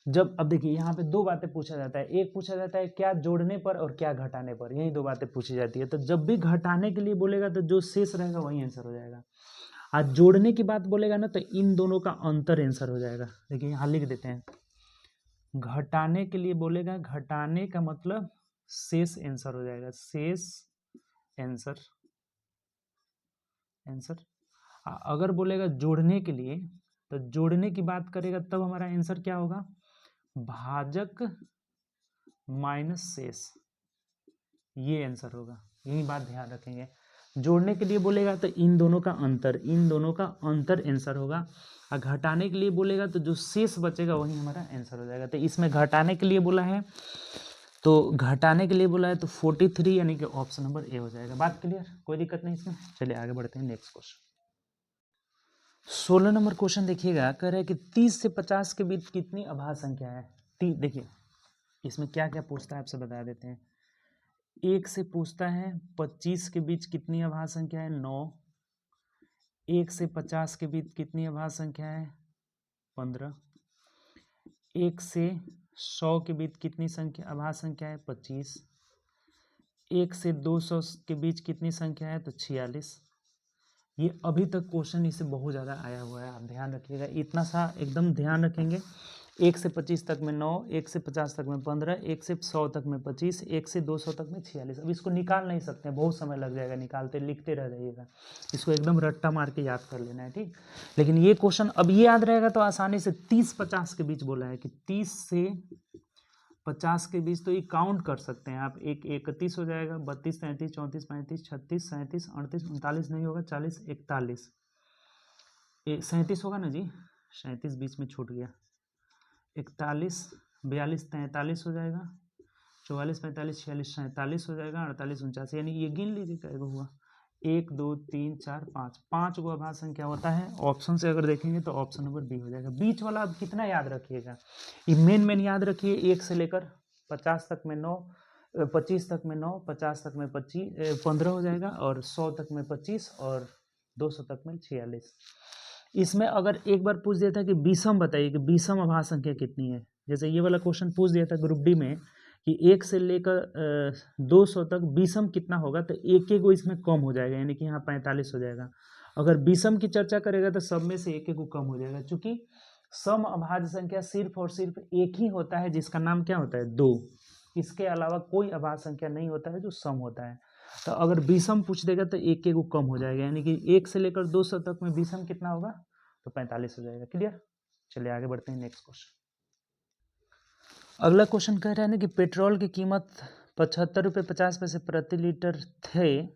जब अब देखिए यहाँ पे 2 बातें पूछा जाता है, एक पूछा जाता है क्या जोड़ने पर और क्या घटाने पर, यही 2 बातें पूछी जाती है। तो जब भी घटाने के लिए बोलेगा तो जो शेष रहेगा वही आंसर हो जाएगा, आज जोड़ने की बात बोलेगा ना तो इन दोनों का अंतर आंसर हो जाएगा। देखिए यहाँ लिख देते हैं, घटाने के लिए बोलेगा, घटाने का मतलब शेष आंसर हो जाएगा, शेष आंसर अगर बोलेगा जोड़ने के लिए, तो जोड़ने की बात करेगा तब हमारा आंसर क्या होगा, भाजक माइनस शेष, ये आंसर होगा, यही बात ध्यान रखेंगे। जोड़ने के लिए बोलेगा तो इन दोनों का अंतर आंसर होगा, और घटाने के लिए बोलेगा तो जो शेष बचेगा वही हमारा आंसर हो जाएगा। तो इसमें घटाने के लिए बोला है, तो घटाने के लिए बोला है तो 43, यानी कि ऑप्शन नंबर ए हो जाएगा। बात क्लियर, कोई दिक्कत नहीं इसमें। चलिए आगे बढ़ते हैं नेक्स्ट क्वेश्चन। 16 नंबर क्वेश्चन देखिएगा, कह रहा है कि 30 से 50 के बीच कितनी अभाज्य संख्या है। देखिए इसमें क्या क्या पूछता है आपसे बता देते हैं। 1 से पूछता है 25 के बीच कितनी अभाज्य संख्या है, 9। 1 से 50 के बीच कितनी अभाज्य संख्या है, 15। 1 से 100 के बीच कितनी संख्या अभाज्य संख्या है, 25। 1 से 200 के बीच कितनी संख्या है, तो 46। ये अभी तक क्वेश्चन इससे बहुत ज़्यादा आया हुआ है, आप ध्यान रखिएगा, इतना सा एकदम ध्यान रखेंगे। 1 से 25 तक में 9, 1 से 50 तक में 15, 1 से 100 तक में 25, 1 से 200 तक में 46। अब इसको निकाल नहीं सकते, बहुत समय लग जाएगा निकालते, लिखते रह जाइएगा, इसको एकदम रट्टा मार के याद कर लेना है, ठीक। लेकिन ये क्वेश्चन अब ये याद रहेगा तो आसानी से 30-50 के बीच बोला है कि 30 से 50 के बीच, तो ये काउंट कर सकते हैं आप। 1 31 हो जाएगा, 32 33 34 35 36 37 38 39 नहीं होगा, 40 41 37 होगा ना जी, 37 बीच में छूट गया, 41 42 43 हो जाएगा, 44 45 46 47 हो जाएगा, 48 49, यानी ये गिन लीजिए कैसे हुआ, 1 2 3 4 5, 5 गो अभाज्य संख्या होता है। ऑप्शन से अगर देखेंगे तो ऑप्शन नंबर बी हो जाएगा। बीच वाला अब कितना याद रखिएगा, ये मेन याद रखिए, 1 से लेकर 50 तक में 9, 25 तक में 9, 50 तक में 25 15 हो जाएगा, और 100 तक में 25, और 200 तक में 46। इसमें अगर एक बार पूछ दिया था कि विषम बताइए कि विषम अभाज्य संख्या कितनी है, जैसे ये वाला क्वेश्चन पूछ दिया था ग्रुप डी में कि 1 से लेकर 200 तक विषम कितना होगा, तो एक एक को इसमें कम हो जाएगा, यानी कि यहाँ 45 हो जाएगा। अगर विषम की चर्चा करेगा तो सब में से एक एक को कम हो जाएगा, क्योंकि सम अभाज्य संख्या सिर्फ और सिर्फ एक ही होता है जिसका नाम क्या होता है, 2। इसके अलावा कोई अभाज्य संख्या नहीं होता है जो सम होता है। तो अगर विषम पूछ देगा तो एक एक को कम हो जाएगा, यानी कि 1 से लेकर 200 तक में विषम कितना होगा, तो 45 हो जाएगा। क्लियर? चलिए आगे बढ़ते हैं नेक्स्ट क्वेश्चन। अगला क्वेश्चन कह रहा है ना कि पेट्रोल की कीमत 75 रुपये 50 पैसे प्रति लीटर थी।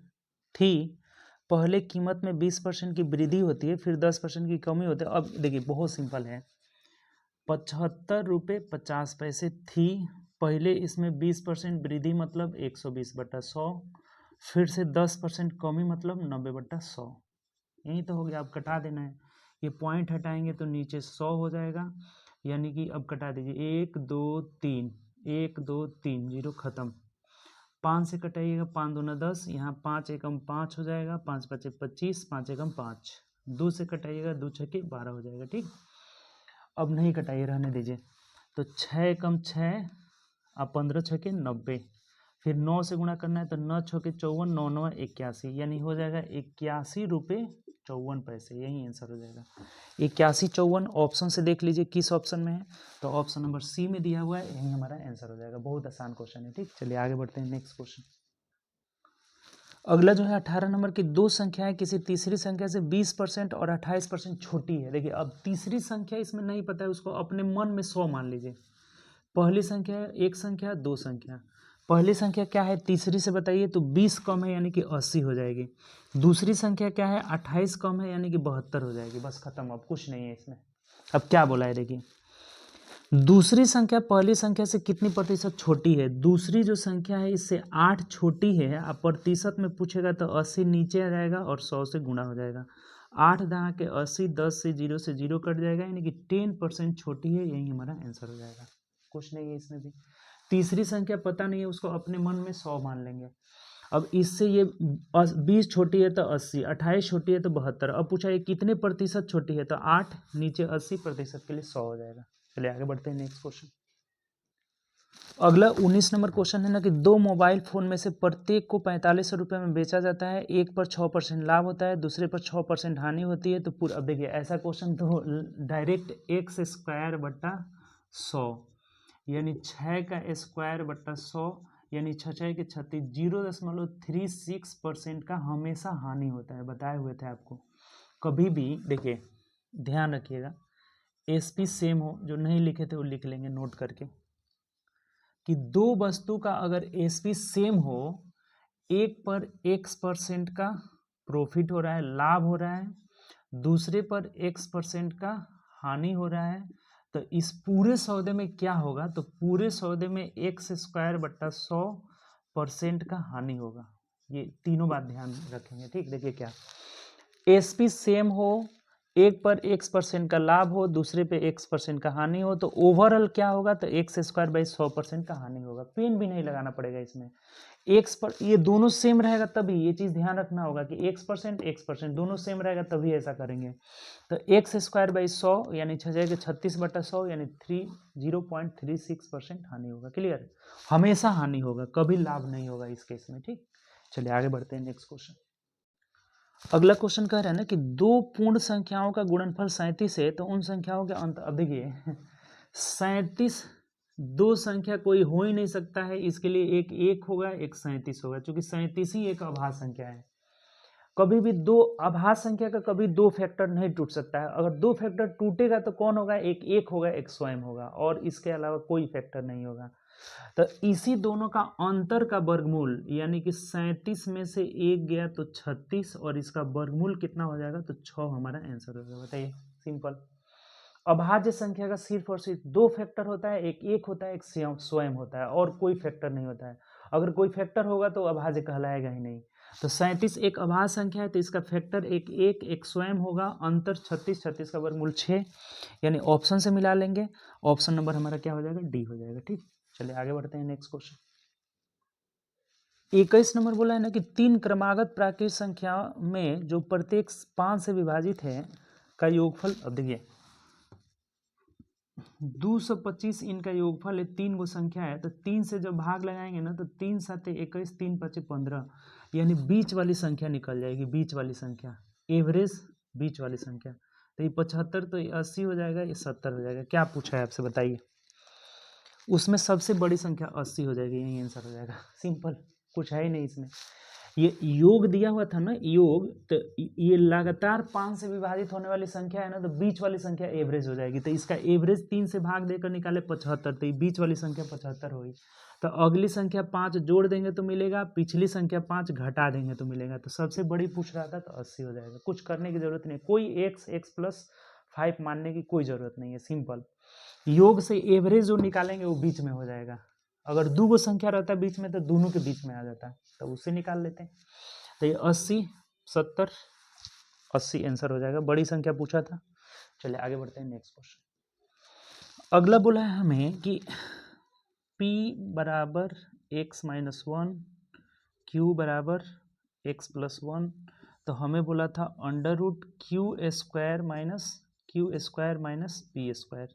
पहले कीमत में 20% की वृद्धि होती है, फिर 10% की कमी होती है। अब देखिए बहुत सिंपल है, 75 रुपये 50 पैसे थी, पहले इसमें 20% वृद्धि मतलब 120/100, फिर से 10% कमी मतलब 90/100। यही तो हो गया। अब कटा देना है, ये पॉइंट हटाएंगे तो नीचे 100 हो जाएगा, यानी कि अब कटा दीजिए 1 2 3, 1 2 3, 0 खत्म। 5 से कटाइएगा, 5 दूना 10, यहाँ 5 एकम 5 हो जाएगा, 5 पचे 25, 5 एकम 5। 2 से कटाइएगा, 2 छके 12 हो जाएगा। ठीक, अब नहीं कटाइए, रहने दीजिए। तो 6 एकम 6 और 15 छके 90, फिर 9 से गुणा करना है तो 9 छके 54, 9 9 81, यानी हो जाएगा 81 रुपये 54 पैसे। यही आंसर हो जाएगा 81 54। ऑप्शन से देख लीजिए किस ऑप्शन में है, तो ऑप्शन नंबर सी में दिया हुआ है, यही हमारा आंसर हो जाएगा। बहुत आसान क्वेश्चन है। ठीक, चलिए आगे बढ़ते हैं नेक्स्ट क्वेश्चन। अगला जो है 18 नंबर की दो संख्याएं किसी तीसरी संख्या से 20% और 28% छोटी है। देखिए अब तीसरी संख्या इसमें नहीं पता है, उसको अपने मन में 100 मान लीजिए। पहली संख्या है, एक संख्या, दो संख्या। पहली संख्या क्या है, तीसरी से बताइए, तो 20 कम है यानी कि 80 हो जाएगी। दूसरी संख्या क्या है, 28 कम है यानी कि 72 हो जाएगी। बस खत्म, अब कुछ नहीं है इसमें। अब क्या बोला है देखिए, दूसरी संख्या पहली संख्या से कितनी प्रतिशत छोटी है। दूसरी जो संख्या है इससे 8 छोटी है। अब प्रतिशत में पूछेगा तो 80 नीचे आ जाएगा और 100 से गुणा हो जाएगा। 8 दहा के 80, 10 से 0 कट जाएगा, यानी कि 10% छोटी है। यही हमारा आंसर हो जाएगा। कुछ नहीं है इसमें भी। तीसरी संख्या पता नहीं है, उसको अपने मन में 100 मान लेंगे। अब इससे ये 20 छोटी है तो 80, 28 छोटी है तो 72। अब पूछा ये कितने प्रतिशत छोटी है, तो 8 नीचे 80% के लिए 100 हो जाएगा। चलिए आगे बढ़ते हैं नेक्स्ट क्वेश्चन। अगला 19 नंबर क्वेश्चन है ना कि दो मोबाइल फोन में से प्रत्येक को 45 रुपये में बेचा जाता है। एक पर 6% लाभ होता है, दूसरे पर 6% हानि होती है। तो पूरा, अब देखिए ऐसा क्वेश्चन तो डायरेक्ट x²/100, यानी 6 का स्क्वायर बट्टा 100, यानी 6 के 36, 0.36% का हमेशा हानि होता है। बताए हुए थे आपको। कभी भी देखिए ध्यान रखिएगा, एसपी सेम हो, जो नहीं लिखे थे वो लिख लेंगे नोट करके, कि दो वस्तु का अगर एसपी सेम हो, एक पर x% का प्रॉफिट हो रहा है, लाभ हो रहा है, दूसरे पर x% का हानि हो रहा है, तो इस पूरे सौदे में क्या होगा, तो पूरे सौदे में x²/100% का हानि होगा। ये तीनों बात ध्यान रखेंगे। ठीक, देखिए क्या, एसपी सेम हो, एक पर x% का लाभ हो, दूसरे पे x% का हानि हो, तो ओवरऑल क्या होगा, तो x²/100% का हानि होगा। पेन भी नहीं लगाना पड़ेगा इसमें। x पर ये दोनों सेम रहेगा तभी, ये चीज ध्यान रखना होगा कि x% दोनों सेम रहेगा तभी ऐसा करेंगे। तो x²/100 यानी 6 के 36/100, यानी 0.36% हानि होगा। क्लियर, हमेशा हानि होगा, कभी लाभ नहीं होगा इस केस में। ठीक, चलिए आगे बढ़ते हैं नेक्स्ट क्वेश्चन। अगला क्वेश्चन कह रहा है ना कि दो पूर्ण संख्याओं का गुणनफल 37 है, तो उन संख्याओं के अंतर। अब देखिए 37 दो संख्या कोई हो ही नहीं सकता है, इसके लिए एक 1 होगा, एक 37 होगा, क्योंकि 37 ही एक अभाज्य संख्या है। कभी भी दो अभाज्य संख्या का कभी दो फैक्टर नहीं टूट सकता है। अगर दो फैक्टर टूटेगा तो कौन होगा, एक 1 होगा, एक स्वयं होगा, और इसके अलावा कोई फैक्टर नहीं होगा। तो इसी दोनों का अंतर का वर्गमूल, यानी कि 37 में से 1 गया तो 36, और इसका वर्गमूल कितना हो जाएगा, तो 6 हमारा आंसर हो जाएगा। बताइए, सिंपल। अभाज्य संख्या का सिर्फ और सिर्फ दो फैक्टर होता है, एक 1 होता है, एक स्वयं होता है, और कोई फैक्टर नहीं होता है। अगर कोई फैक्टर होगा तो अभाज्य कहलाएगा ही नहीं। तो 37 एक अभाज्य संख्या है तो इसका फैक्टर एक स्वयं होगा, अंतर 36, 36 का वर्गमूल 6, यानी ऑप्शन से मिला लेंगे। ऑप्शन नंबर हमारा क्या हो जाएगा, डी हो जाएगा। ठीक, चलिए आगे बढ़ते हैं नेक्स्ट क्वेश्चन। 21 नंबर बोला है ना कि 3 क्रमागत प्राकृत संख्या में जो प्रत्येक 5 से विभाजित है का योगफल, अब देखिए 225 इनका योगफल है, 3 गो संख्या है तो 3 से जब भाग लगाएंगे ना तो 3 7 21, 3 5 15, यानी बीच वाली संख्या निकल जाएगी, बीच वाली संख्या, एवरेज बीच वाली संख्या। तो ये 75 तो ये 80 हो जाएगा, ये 70 हो जाएगा। क्या पूछा है आपसे बताइए, उसमें सबसे बड़ी संख्या 80 हो जाएगी, यही आंसर हो जाएगा, सिंपल, कुछ है ही नहीं इसमें। ये योग दिया हुआ था ना, योग, तो ये लगातार 5 से विभाजित होने वाली संख्या है ना, तो बीच वाली संख्या एवरेज हो जाएगी। तो इसका एवरेज 3 से भाग देकर निकाले 75, तो ये बीच वाली संख्या 75 होगी। तो अगली संख्या 5 जोड़ देंगे तो मिलेगा, पिछली संख्या 5 घटा देंगे तो मिलेगा। तो सबसे बड़ी पूछ रहा था तो 80 हो जाएगा। कुछ करने की जरूरत नहीं, कोई x प्लस 5 मानने की कोई जरूरत नहीं है, सिंपल। योग से एवरेज जो निकालेंगे वो बीच में हो जाएगा। अगर 2 गो संख्या रहता है बीच में तो दोनों के बीच में आ जाता है, तो उससे निकाल लेते हैं। तो ये 80 70 80 आंसर हो जाएगा, बड़ी संख्या पूछा था। चलिए आगे बढ़ते हैं नेक्स्ट क्वेश्चन। अगला बोला है हमें कि p बराबर x माइनस 1, q बराबर x प्लस 1, तो हमें बोला था under root Q square minus P square,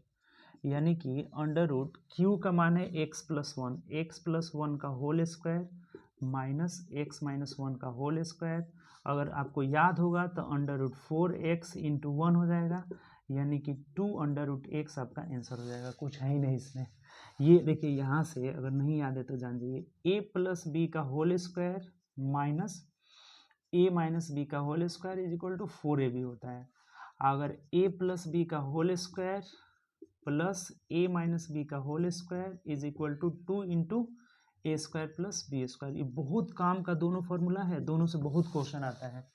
यानी कि अंडर रूट क्यू का मान है x प्लस 1 का whole square minus x minus 1 का होल स्क्वायर। अगर आपको याद होगा तो अंडर रूट 4x इंटू 1 हो जाएगा, यानी कि 2 अंडर रूट x आपका आंसर हो जाएगा। कुछ है ही नहीं इसमें। ये देखिए, यहाँ से अगर नहीं याद है तो जान जाइए, a प्लस बी का whole square minus a minus B का whole square is equal to 4ab होता है। अगर a प्लस बी का whole square plus a minus B का whole square is equal to 2 into A square plus B square. ये बहुत काम का दोनों फार्मूला है, दोनों से बहुत क्वेश्चन आता है।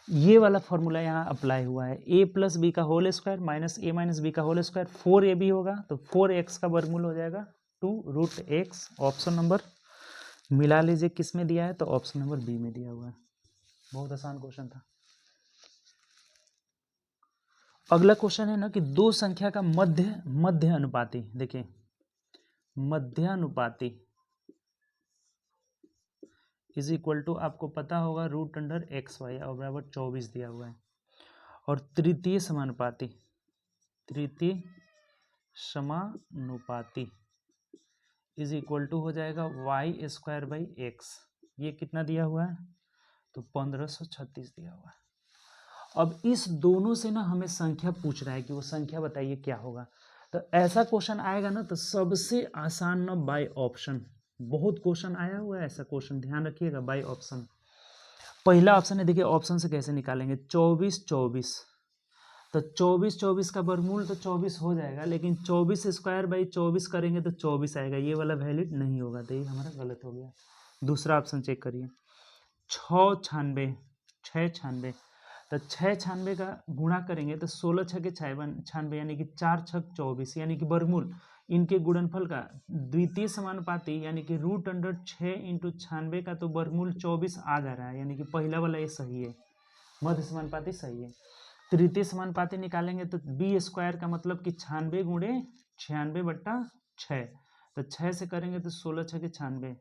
ये वाला फार्मूला यहाँ अप्लाई हुआ है, a प्लस बी का whole square minus a minus B का होल स्क्वायर 4ab होगा, तो 4x का वर्गमूल हो जाएगा 2 रूट x। ऑप्शन नंबर मिला लीजिए किस में दिया है, तो ऑप्शन नंबर बी में दिया हुआ है। बहुत आसान क्वेश्चन था। अगला क्वेश्चन है ना कि दो संख्या का मध्य अनुपाती, देखिए मध्यानुपाती इज इक्वल टू, आपको पता होगा रूट अंडर एक्स वाई और बराबर 24 दिया हुआ है। और तृतीय समानुपाती इज इक्वल टू हो जाएगा वाई स्क्वायर बाई एक्स। ये कितना दिया हुआ है, तो 1536 दिया हुआ है। अब इस दोनों से ना हमें संख्या पूछ रहा है कि वो संख्या बताइए क्या होगा। तो ऐसा क्वेश्चन आएगा ना तो सबसे आसान ना बाय ऑप्शन, बहुत क्वेश्चन आया हुआ है ऐसा क्वेश्चन, ध्यान रखिएगा, बाय ऑप्शन। पहला ऑप्शन है, देखिए ऑप्शन से कैसे निकालेंगे, 24 24, तो 24 24 का वर्गमूल तो 24 हो जाएगा, लेकिन 24 स्क्वायर बाई 24 करेंगे तो 24 आएगा, ये वाला वैलिड नहीं होगा, तो ये हमारा गलत हो गया। दूसरा ऑप्शन चेक करिए, 6 96, तो 6 96 का गुणा करेंगे तो 16 छके 96, यानी कि 4 छक 24, यानी कि वर्गमूल इनके गुणनफल का द्वितीय समानुपाती, यानी कि रूट अंडर 6 इंटू 96 का तो वर्गमूल 24 आ जा रहा है, यानी कि पहला वाला ये सही है, मध्य समानुपाती सही है। तृतीय समानुपाती निकालेंगे तो बी स्क्वायर का मतलब कि 96 गुणे 96 बट्टा 6, तो 6 से करेंगे तो 16 छके 96,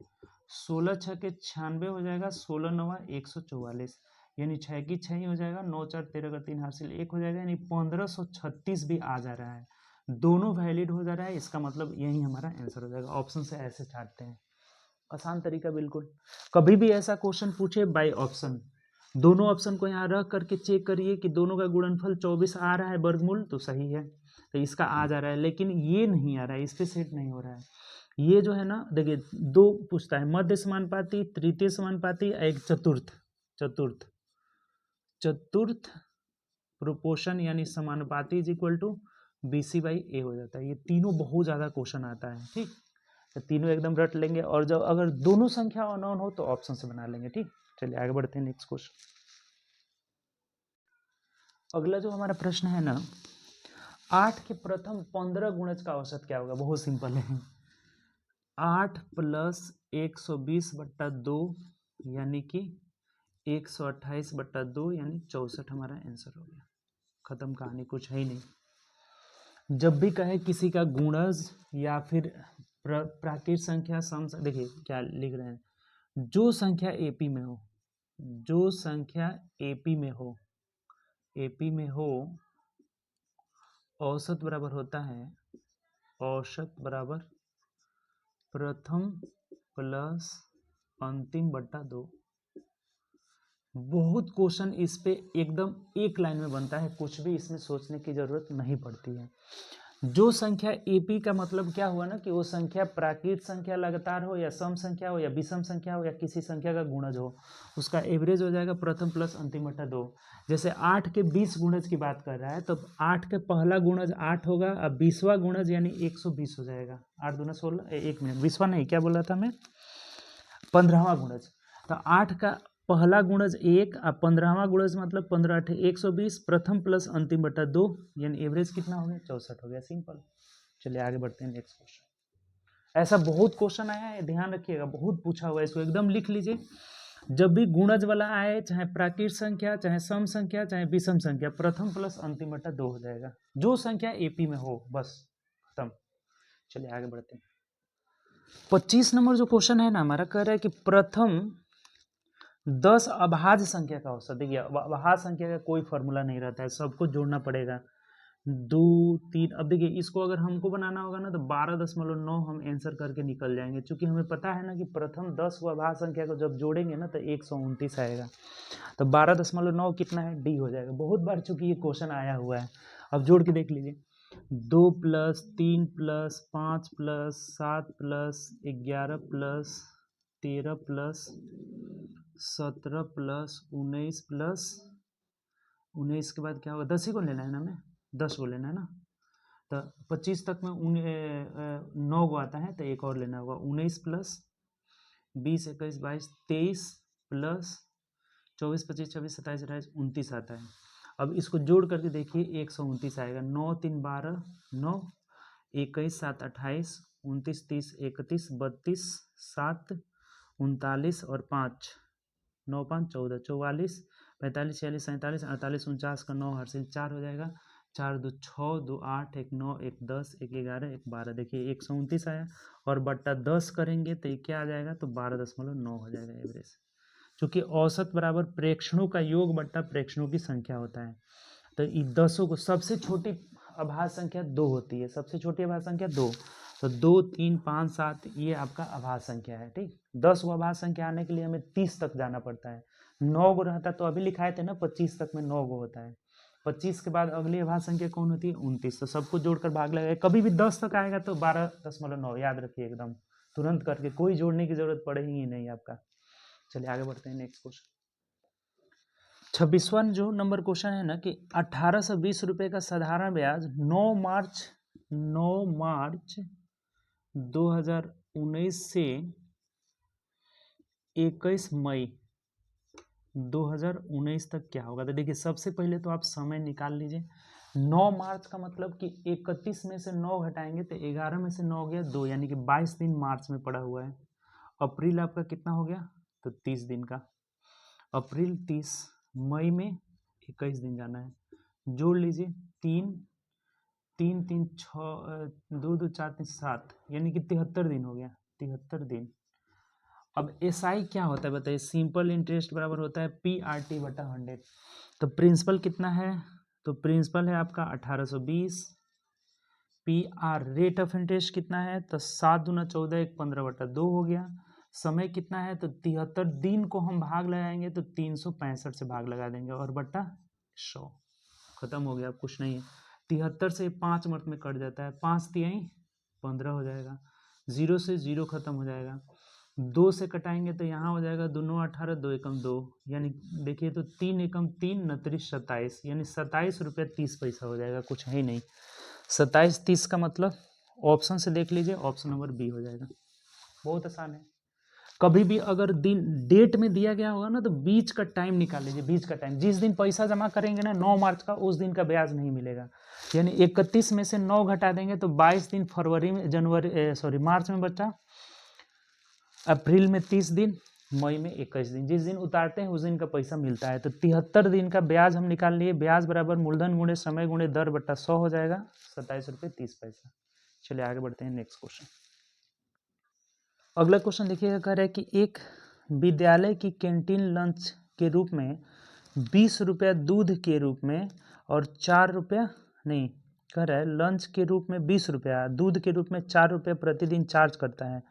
16 छके 96 हो जाएगा, 16 9 144, यानी 6 की 6 ही हो जाएगा, 9 4 13 का 3 हासिल 1 हो जाएगा, यानी 1536 भी आ जा रहा है, दोनों वैलिड हो जा रहा है। इसका मतलब यही हमारा आंसर हो जाएगा। ऑप्शन से ऐसे छाटते हैं, आसान तरीका बिल्कुल। कभी भी ऐसा क्वेश्चन पूछे बाय ऑप्शन, दोनों ऑप्शन को यहाँ रख करके चेक करिए कि दोनों का गुणनफल 24 आ रहा है, वर्गमूल तो सही है, तो इसका आ जा रहा है, लेकिन ये नहीं आ रहा है, इस पर सेट नहीं हो रहा है। ये जो है ना, देखिए दो पूछता है, मध्य समानुपाती, तृतीय समानुपाती, एक चतुर्थ प्रोपोर्शन यानी समानुपाती is equal to BC by A हो जाता है। ये तीनों बहुत ज़्यादा क्वेश्चन आता है, ठीक, तो तीनों एकदम रट लेंगे, और जब अगर दोनों संख्या अननोन हो तो ऑप्शन से बना लेंगे, ठीक। चलिए आगे बढ़ते हैं नेक्स्ट क्वेश्चन। अगला जो हमारा प्रश्न है ना, 8 के प्रथम 15 गुणज का औसत क्या होगा। बहुत सिंपल है, 8 प्लस 120 बट्टा 2 यानी कि 128/2 यानी 64 हमारा आंसर हो गया। खत्म कहानी, कुछ है ही नहीं। जब भी कहे किसी का गुणज या फिर प्राकृत संख्या सम, देखिए क्या लिख रहे हैं, जो संख्या एपी में हो, जो संख्या एपी में हो, एपी में हो, औसत बराबर होता है, औसत बराबर प्रथम प्लस अंतिम बट्टा 2। बहुत क्वेश्चन इस पे एकदम एक लाइन में बनता है, कुछ भी इसमें सोचने की जरूरत नहीं पड़ती है। जो संख्या एपी का मतलब क्या हुआ ना कि वो संख्या प्राकृत संख्या लगातार हो या सम संख्या हो या विषम संख्या हो या किसी संख्या का गुणज हो, उसका एवरेज हो जाएगा प्रथम प्लस अंतिम बट्टा 2। जैसे 8 के 20 गुणज की बात कर रहा है तो 8 के पहला गुणज 8 होगा, अब 20वां गुणज यानी 120 हो जाएगा। 8 दूना 16, 1 मिनट, 20वां नहीं, क्या बोला था मैं, 15वां गुणज। तो 8 का पहला गुणज 1 और 15वां गुणज मतलब 15 8 120, प्रथम प्लस अंतिम बटा 2 यानी एवरेज कितना हो गया, 64 हो गया। सिंपल। चलिए आगे बढ़ते हैं नेक्स्ट क्वेश्चन। ऐसा बहुत क्वेश्चन आया है, ध्यान रखिएगा, बहुत पूछा हुआ है, इसको एकदम लिख लीजिए। जब भी गुणज वाला आए, चाहे प्राकृत संख्या, चाहे सम संख्या, चाहे विषम संख्या, प्रथम प्लस अंतिम बटा 2 हो जाएगा, जो संख्या एपी में हो, बस खत्म। चलिए आगे बढ़ते हैं। 25 नंबर जो क्वेश्चन है ना हमारा, कह रहा है कि प्रथम 10 अभाज्य संख्या का औसत। देखिए अभाज्य संख्या का कोई फॉर्मूला नहीं रहता है, सबको जोड़ना पड़ेगा। 2 3, अब देखिए इसको अगर हमको बनाना होगा ना तो 12.9 हम आंसर करके निकल जाएंगे, क्योंकि हमें पता है ना कि प्रथम 10 को अभाज्य संख्या को जब जोड़ेंगे ना तो 129 आएगा। तो 12.9 कितना है, डी हो जाएगा। बहुत बार चूंकि ये क्वेश्चन आया हुआ है, अब जोड़ के देख लीजिए। 2 + 3 + 5 + 7 + 11 + 13 + 17 + 19 + 19 के बाद क्या होगा, 10 ही को लेना है ना, हमें 10 को लेना है ना। तो 25 तक में 9 को आता है, तो एक और लेना होगा। 19 + 20 21 22 23 + 24 25 26 27 28 29 आता है। अब इसको जोड़ करके देखिए 129 आएगा। 9 3 12 9 21 7 28 29 30 31 32 7 39 और 5 9 5 14 44 45 46 47 48 49 का 9 हासिल 4 हो जाएगा। 4 2 6 2 8 1 9 1 10 1 11 1 12, देखिए 129 आया, और बट्टा 10 करेंगे तो ये क्या आ जाएगा, तो 12.9 हो जाएगा एवरेज। क्योंकि औसत बराबर प्रेक्षणों का योग बट्टा प्रेक्षणों की संख्या होता है। तो इन 10 को, सबसे छोटी अभाज्य संख्या 2 होती है, सबसे छोटी अभाज्य संख्या 2, तो 2 3 5 7 ये आपका अभाज्य संख्या है। ठीक, 10 को अभाज्य संख्या आने के लिए हमें 30 तक जाना पड़ता है। 9 को रहता तो अभी लिखाए थे ना, 25 तक में 9 को होता है। 25 के बाद अगली अभाज्य संख्या कौन होती है, 29। तो सबको जोड़कर भाग लगाए, कभी भी 10 तक आएगा तो 12.9 याद रखिए, एकदम तुरंत करके, कोई जोड़ने की जरूरत पड़ेगी ही नहीं आपका। चलिए आगे बढ़ते हैं नेक्स्ट क्वेश्चन। 26वां जो नंबर क्वेश्चन है ना कि 1820 रुपये का साधारण ब्याज 9 मार्च 2019 से 21 मई 2019 तक क्या होगा। तो देखिए सबसे पहले तो आप समय निकाल लीजिए। 9 मार्च का मतलब कि 31 में से 9 घटाएंगे तो 11 में से 9 गया 2, यानी कि 22 दिन मार्च में पड़ा हुआ है। अप्रैल आपका कितना हो गया, तो 30 दिन का। अप्रैल 30, मई में 21 दिन जाना है, जोड़ लीजिए। 3 3 3 6 2 2 4 3 7, यानी कि 73 दिन हो गया, 73 दिन। अब एसआई क्या होता है बताइए, सिंपल इंटरेस्ट बराबर होता है PRT बटा 100। तो प्रिंसिपल कितना है, तो प्रिंसिपल है आपका 1820। PR रेट ऑफ इंटरेस्ट कितना है, तो 7 दूना 14 1 15 बटा 2 हो गया। समय कितना है, तो 73 दिन को हम भाग लगाएंगे तो 365 से भाग लगा देंगे और बट्टा 100, खत्म हो गया, कुछ नहीं है। 73 से 5 मिनट में कट जाता है, 5 3 15 हो जाएगा। 0 से 0 खत्म हो जाएगा। 2 से कटाएंगे तो यहाँ हो जाएगा 2 9 18 2 एकम 2, यानी देखिए तो 3 एकम 3 29 27, यानी 27 रुपये 30 पैसा हो जाएगा, कुछ है ही नहीं। 27 30 का मतलब ऑप्शन से देख लीजिए, ऑप्शन नंबर बी हो जाएगा। बहुत आसान है। कभी भी अगर दिन डेट में दिया गया होगा ना तो बीच का टाइम निकाल लीजिए, बीच का टाइम, जिस दिन पैसा जमा करेंगे ना 9 मार्च का, उस दिन का ब्याज नहीं मिलेगा। यानी 31 में से 9 घटा देंगे तो 22 दिन मार्च में बचा, अप्रैल में 30 दिन, मई में 21 दिन, जिस दिन उतारते हैं उस दिन का पैसा मिलता है। तो 73 दिन का ब्याज हम निकाल लिए। ब्याज बराबर मूलधन गुणे समय गुणे दर बट्टा 100 हो जाएगा, 27 रुपये 30 पैसा। चलिए आगे बढ़ते हैं नेक्स्ट क्वेश्चन। अगला क्वेश्चन देखिएगा, कह रहा है कि एक विद्यालय की कैंटीन लंच के रूप में 20 रुपया दूध के रूप में और 4 रुपया नहीं, कह रहा है लंच के रूप में 20 रुपया, दूध के रूप में 4 रुपया प्रतिदिन चार्ज करता है।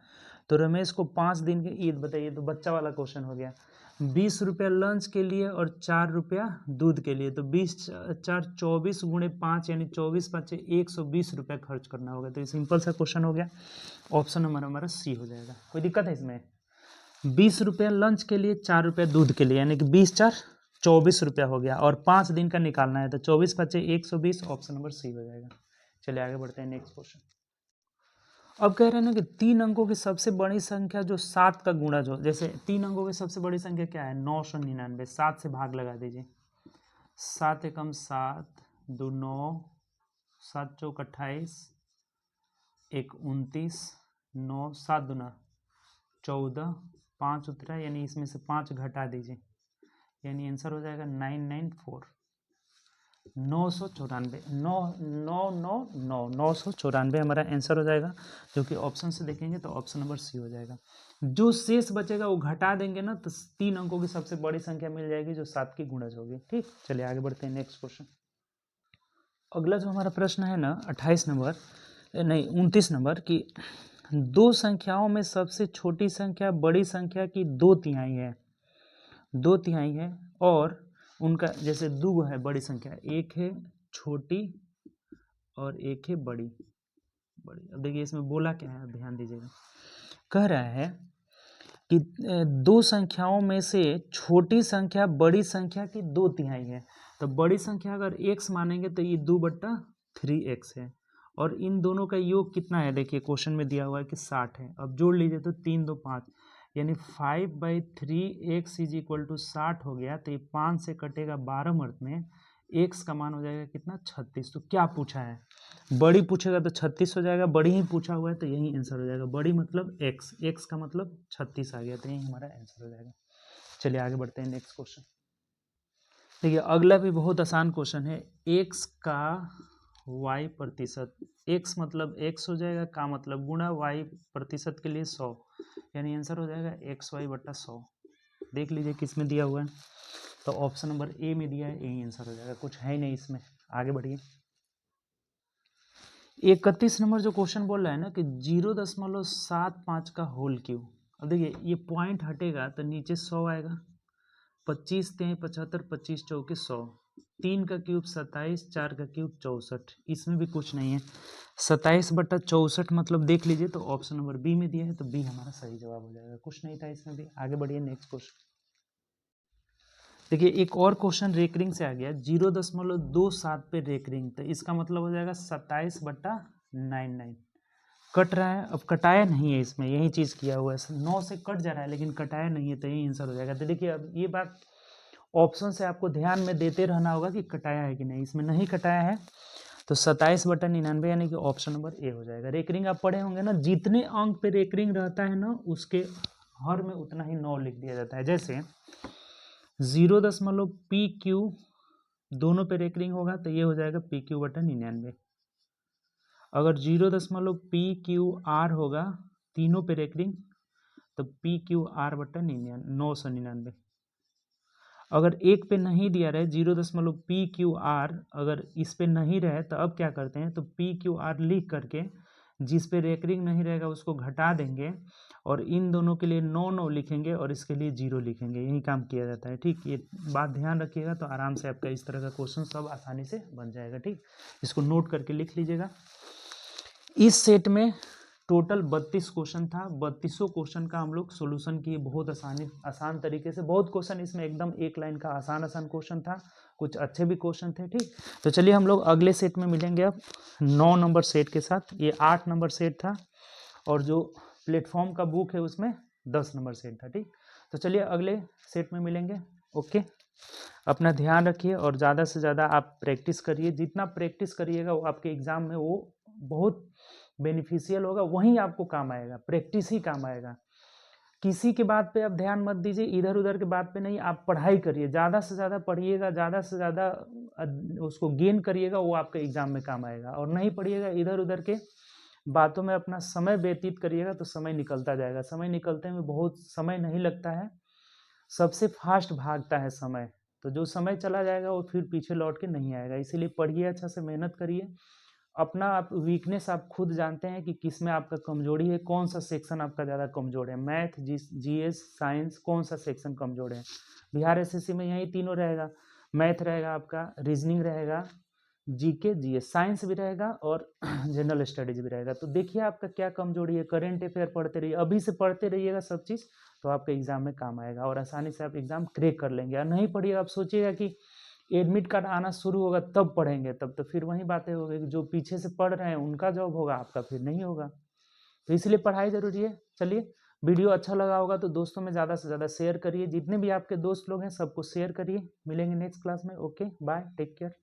तो रमेश को 5 दिन के ईद बताइए। तो बच्चा वाला क्वेश्चन हो गया। 20 रुपया लंच के लिए और 4 रुपया दूध के लिए, तो 20 4 24 गुणे 5 यानी 24 5 120 रुपया खर्च करना होगा। तो ये सिंपल सा क्वेश्चन हो गया। ऑप्शन नंबर हमारा सी हो जाएगा। कोई दिक्कत है इसमें? 20 रुपया लंच के लिए, 4 रुपया दूध के लिए, यानी कि 20 4 24 रुपया हो गया, और 5 दिन का निकालना है। तो 24 5 120, ऑप्शन नंबर सी हो जाएगा। चलिए आगे बढ़ते हैं नेक्स्ट क्वेश्चन। अब कह रहे हैं ना कि 3 अंकों की सबसे बड़ी संख्या जो 7 का गुणज हो, जैसे 3 अंकों की सबसे बड़ी संख्या क्या है? 999। 7 से भाग लगा दीजिए। 7 एकम 7, 2 9, 7 चौक 28, 1 29, 9 7 दूना 14, 5 उतरा, यानी इसमें से 5 घटा दीजिए, यानी आंसर हो जाएगा 994, 994, 994 हमारा आंसर हो जाएगा, जो कि ऑप्शन से देखेंगे तो ऑप्शन नंबर सी हो जाएगा। जो शेष बचेगा वो घटा देंगे ना, तो 3 अंकों की सबसे बड़ी संख्या मिल जाएगी जो 7 की गुणज होगी। ठीक, चलिए आगे बढ़ते हैं नेक्स्ट क्वेश्चन। अगला जो हमारा प्रश्न है ना 28 नंबर, नहीं 29 नंबर, की 2 संख्याओं में सबसे छोटी संख्या बड़ी संख्या की 2/3 है, 2/3 है, और उनका जैसे 2 है बड़ी संख्या, एक है छोटी और एक है बड़ी। अब देखिए इसमें बोला क्या है, ध्यान दीजिएगा। कह रहा है कि 2 संख्याओं में से छोटी संख्या बड़ी संख्या की 2/3 है। तो बड़ी संख्या अगर x मानेंगे तो ये 2/3x है, और इन दोनों का योग कितना है? देखिए क्वेश्चन में दिया हुआ है कि 60 है। अब जोड़ लीजिए तो 3 2 5, यानी 5/3x इज इक्वल टू 60 हो गया। तो ये 5 से कटेगा 12 मर्द में, x का मान हो जाएगा कितना? 36। तो क्या पूछा है? बड़ी पूछेगा तो 36 हो जाएगा, बड़ी ही पूछा हुआ है तो यही आंसर हो जाएगा। बड़ी मतलब x, x का मतलब 36 आ गया, तो यही हमारा आंसर हो जाएगा। चलिए आगे बढ़ते हैं नेक्स्ट क्वेश्चन। देखिए अगला भी बहुत आसान क्वेश्चन है। x का y प्रतिशत, x मतलब x हो जाएगा, का मतलब गुणा y प्रतिशत के लिए 100, यानी आंसर हो जाएगा xy/100। देख लीजिए किस में दिया हुआ है, तो ऑप्शन नंबर ए में दिया है, यही आंसर हो जाएगा, कुछ है नहीं इसमें। आगे बढ़िए। 31 नंबर जो क्वेश्चन बोल रहा है ना कि 0.75 का होल क्यूब। अब देखिए ये पॉइंट हटेगा तो नीचे 100 आएगा, 25 3 75, 25 चौके 100, 3 का क्यूब 27, 4 का क्यूब 64, इसमें भी कुछ नहीं है। 27/64 मतलब देख लीजिए तो ऑप्शन नंबर बी में दिया है, तो बी हमारा सही जवाब हो जाएगा, कुछ नहीं था इसमें भी। आगे बढ़िए नेक्स्ट क्वेश्चन। देखिए एक और क्वेश्चन रेकरिंग से आ गया, 0.27 पे रेकरिंग, तो इसका मतलब हो जाएगा 27/99। कट रहा है, अब कटाया नहीं है इसमें, यही चीज़ किया हुआ है, 9 से कट जा रहा है लेकिन कटाया नहीं है, तो यही आंसर हो जाएगा। तो देखिए अब ये बात ऑप्शन से आपको ध्यान में देते रहना होगा कि कटाया है कि नहीं, इसमें नहीं कटाया है, तो 27/99 यानी कि ऑप्शन नंबर ए हो जाएगा। रेकरिंग आप पढ़े होंगे ना, जितने अंक पे रेकरिंग रहता है ना उसके हर में उतना ही 9 लिख दिया जाता है। जैसे 0.PQ दोनों पे रेकरिंग होगा तो ये हो जाएगा PQ/99। अगर 0.PQR होगा तीनों पे रेकरिंग तो PQR/999। अगर एक पे नहीं दिया रहे 0.PQR, अगर इस पे नहीं रहे तो अब क्या करते हैं, तो PQR लिख करके जिस पे रेकरिंग नहीं रहेगा उसको घटा देंगे, और इन दोनों के लिए 9 लिखेंगे और इसके लिए 0 लिखेंगे, यही काम किया जाता है। ठीक, ये बात ध्यान रखिएगा तो आराम से आपका इस तरह का क्वेश्चन सब आसानी से बन जाएगा। ठीक, इसको नोट करके लिख लीजिएगा। इस सेट में टोटल 32 क्वेश्चन था, 32 क्वेश्चन का हम लोग सोल्यूशन किए बहुत आसान तरीके से। बहुत क्वेश्चन इसमें एकदम एक लाइन का आसान क्वेश्चन था, कुछ अच्छे भी क्वेश्चन थे। ठीक, तो चलिए हम लोग अगले सेट में मिलेंगे अब 9 नंबर सेट के साथ। ये 8 नंबर सेट था, और जो प्लेटफॉर्म का बुक है उसमें 10 नंबर सेट था। ठीक, तो चलिए अगले सेट में मिलेंगे। ओके, अपना ध्यान रखिए और ज़्यादा से ज़्यादा आप प्रैक्टिस करिए। जितना प्रैक्टिस करिएगा वो आपके एग्ज़ाम में वो बहुत बेनिफिशियल होगा, वहीं आपको काम आएगा, प्रैक्टिस ही काम आएगा। किसी के बात पे आप ध्यान मत दीजिए, इधर उधर के बात पे नहीं, आप पढ़ाई करिए, ज़्यादा से ज़्यादा पढ़िएगा, ज़्यादा से ज़्यादा उसको गेन करिएगा, वो आपके एग्जाम में काम आएगा। और नहीं पढ़िएगा, इधर उधर के बातों में अपना समय व्यतीत करिएगा तो समय निकलता जाएगा। समय निकलते में बहुत समय नहीं लगता है, सबसे फास्ट भागता है समय। तो जो समय चला जाएगा वो फिर पीछे लौट के नहीं आएगा। इसीलिए पढ़िए, अच्छा से मेहनत करिए। अपना आप वीकनेस आप खुद जानते हैं कि किस में आपका कमजोरी है, कौन सा सेक्शन आपका ज़्यादा कमजोर है, मैथ, जीएस, साइंस, कौन सा सेक्शन कमजोर है। बिहार एसएससी में यही तीनों रहेगा, मैथ रहेगा आपका, रीजनिंग रहेगा, जीके, जीएस, साइंस भी रहेगा और जनरल स्टडीज भी रहेगा। तो देखिए आपका क्या कमजोरी है, करेंट अफेयर पढ़ते रहिए, अभी से पढ़ते रहिएगा सब चीज़, तो आपके एग्जाम में काम आएगा और आसानी से आप एग्जाम क्रैक कर लेंगे। और नहीं पढ़िएगा, आप सोचिएगा कि एडमिट कार्ड आना शुरू होगा तब पढ़ेंगे, तब तो फिर वही बातें हो गई, जो पीछे से पढ़ रहे हैं उनका जॉब होगा, आपका फिर नहीं होगा। तो इसलिए पढ़ाई जरूरी है। चलिए, वीडियो अच्छा लगा होगा तो दोस्तों में ज़्यादा से ज़्यादा शेयर करिए, जितने भी आपके दोस्त लोग हैं सबको शेयर करिए। मिलेंगे नेक्स्ट क्लास में। Okay, bye, take care.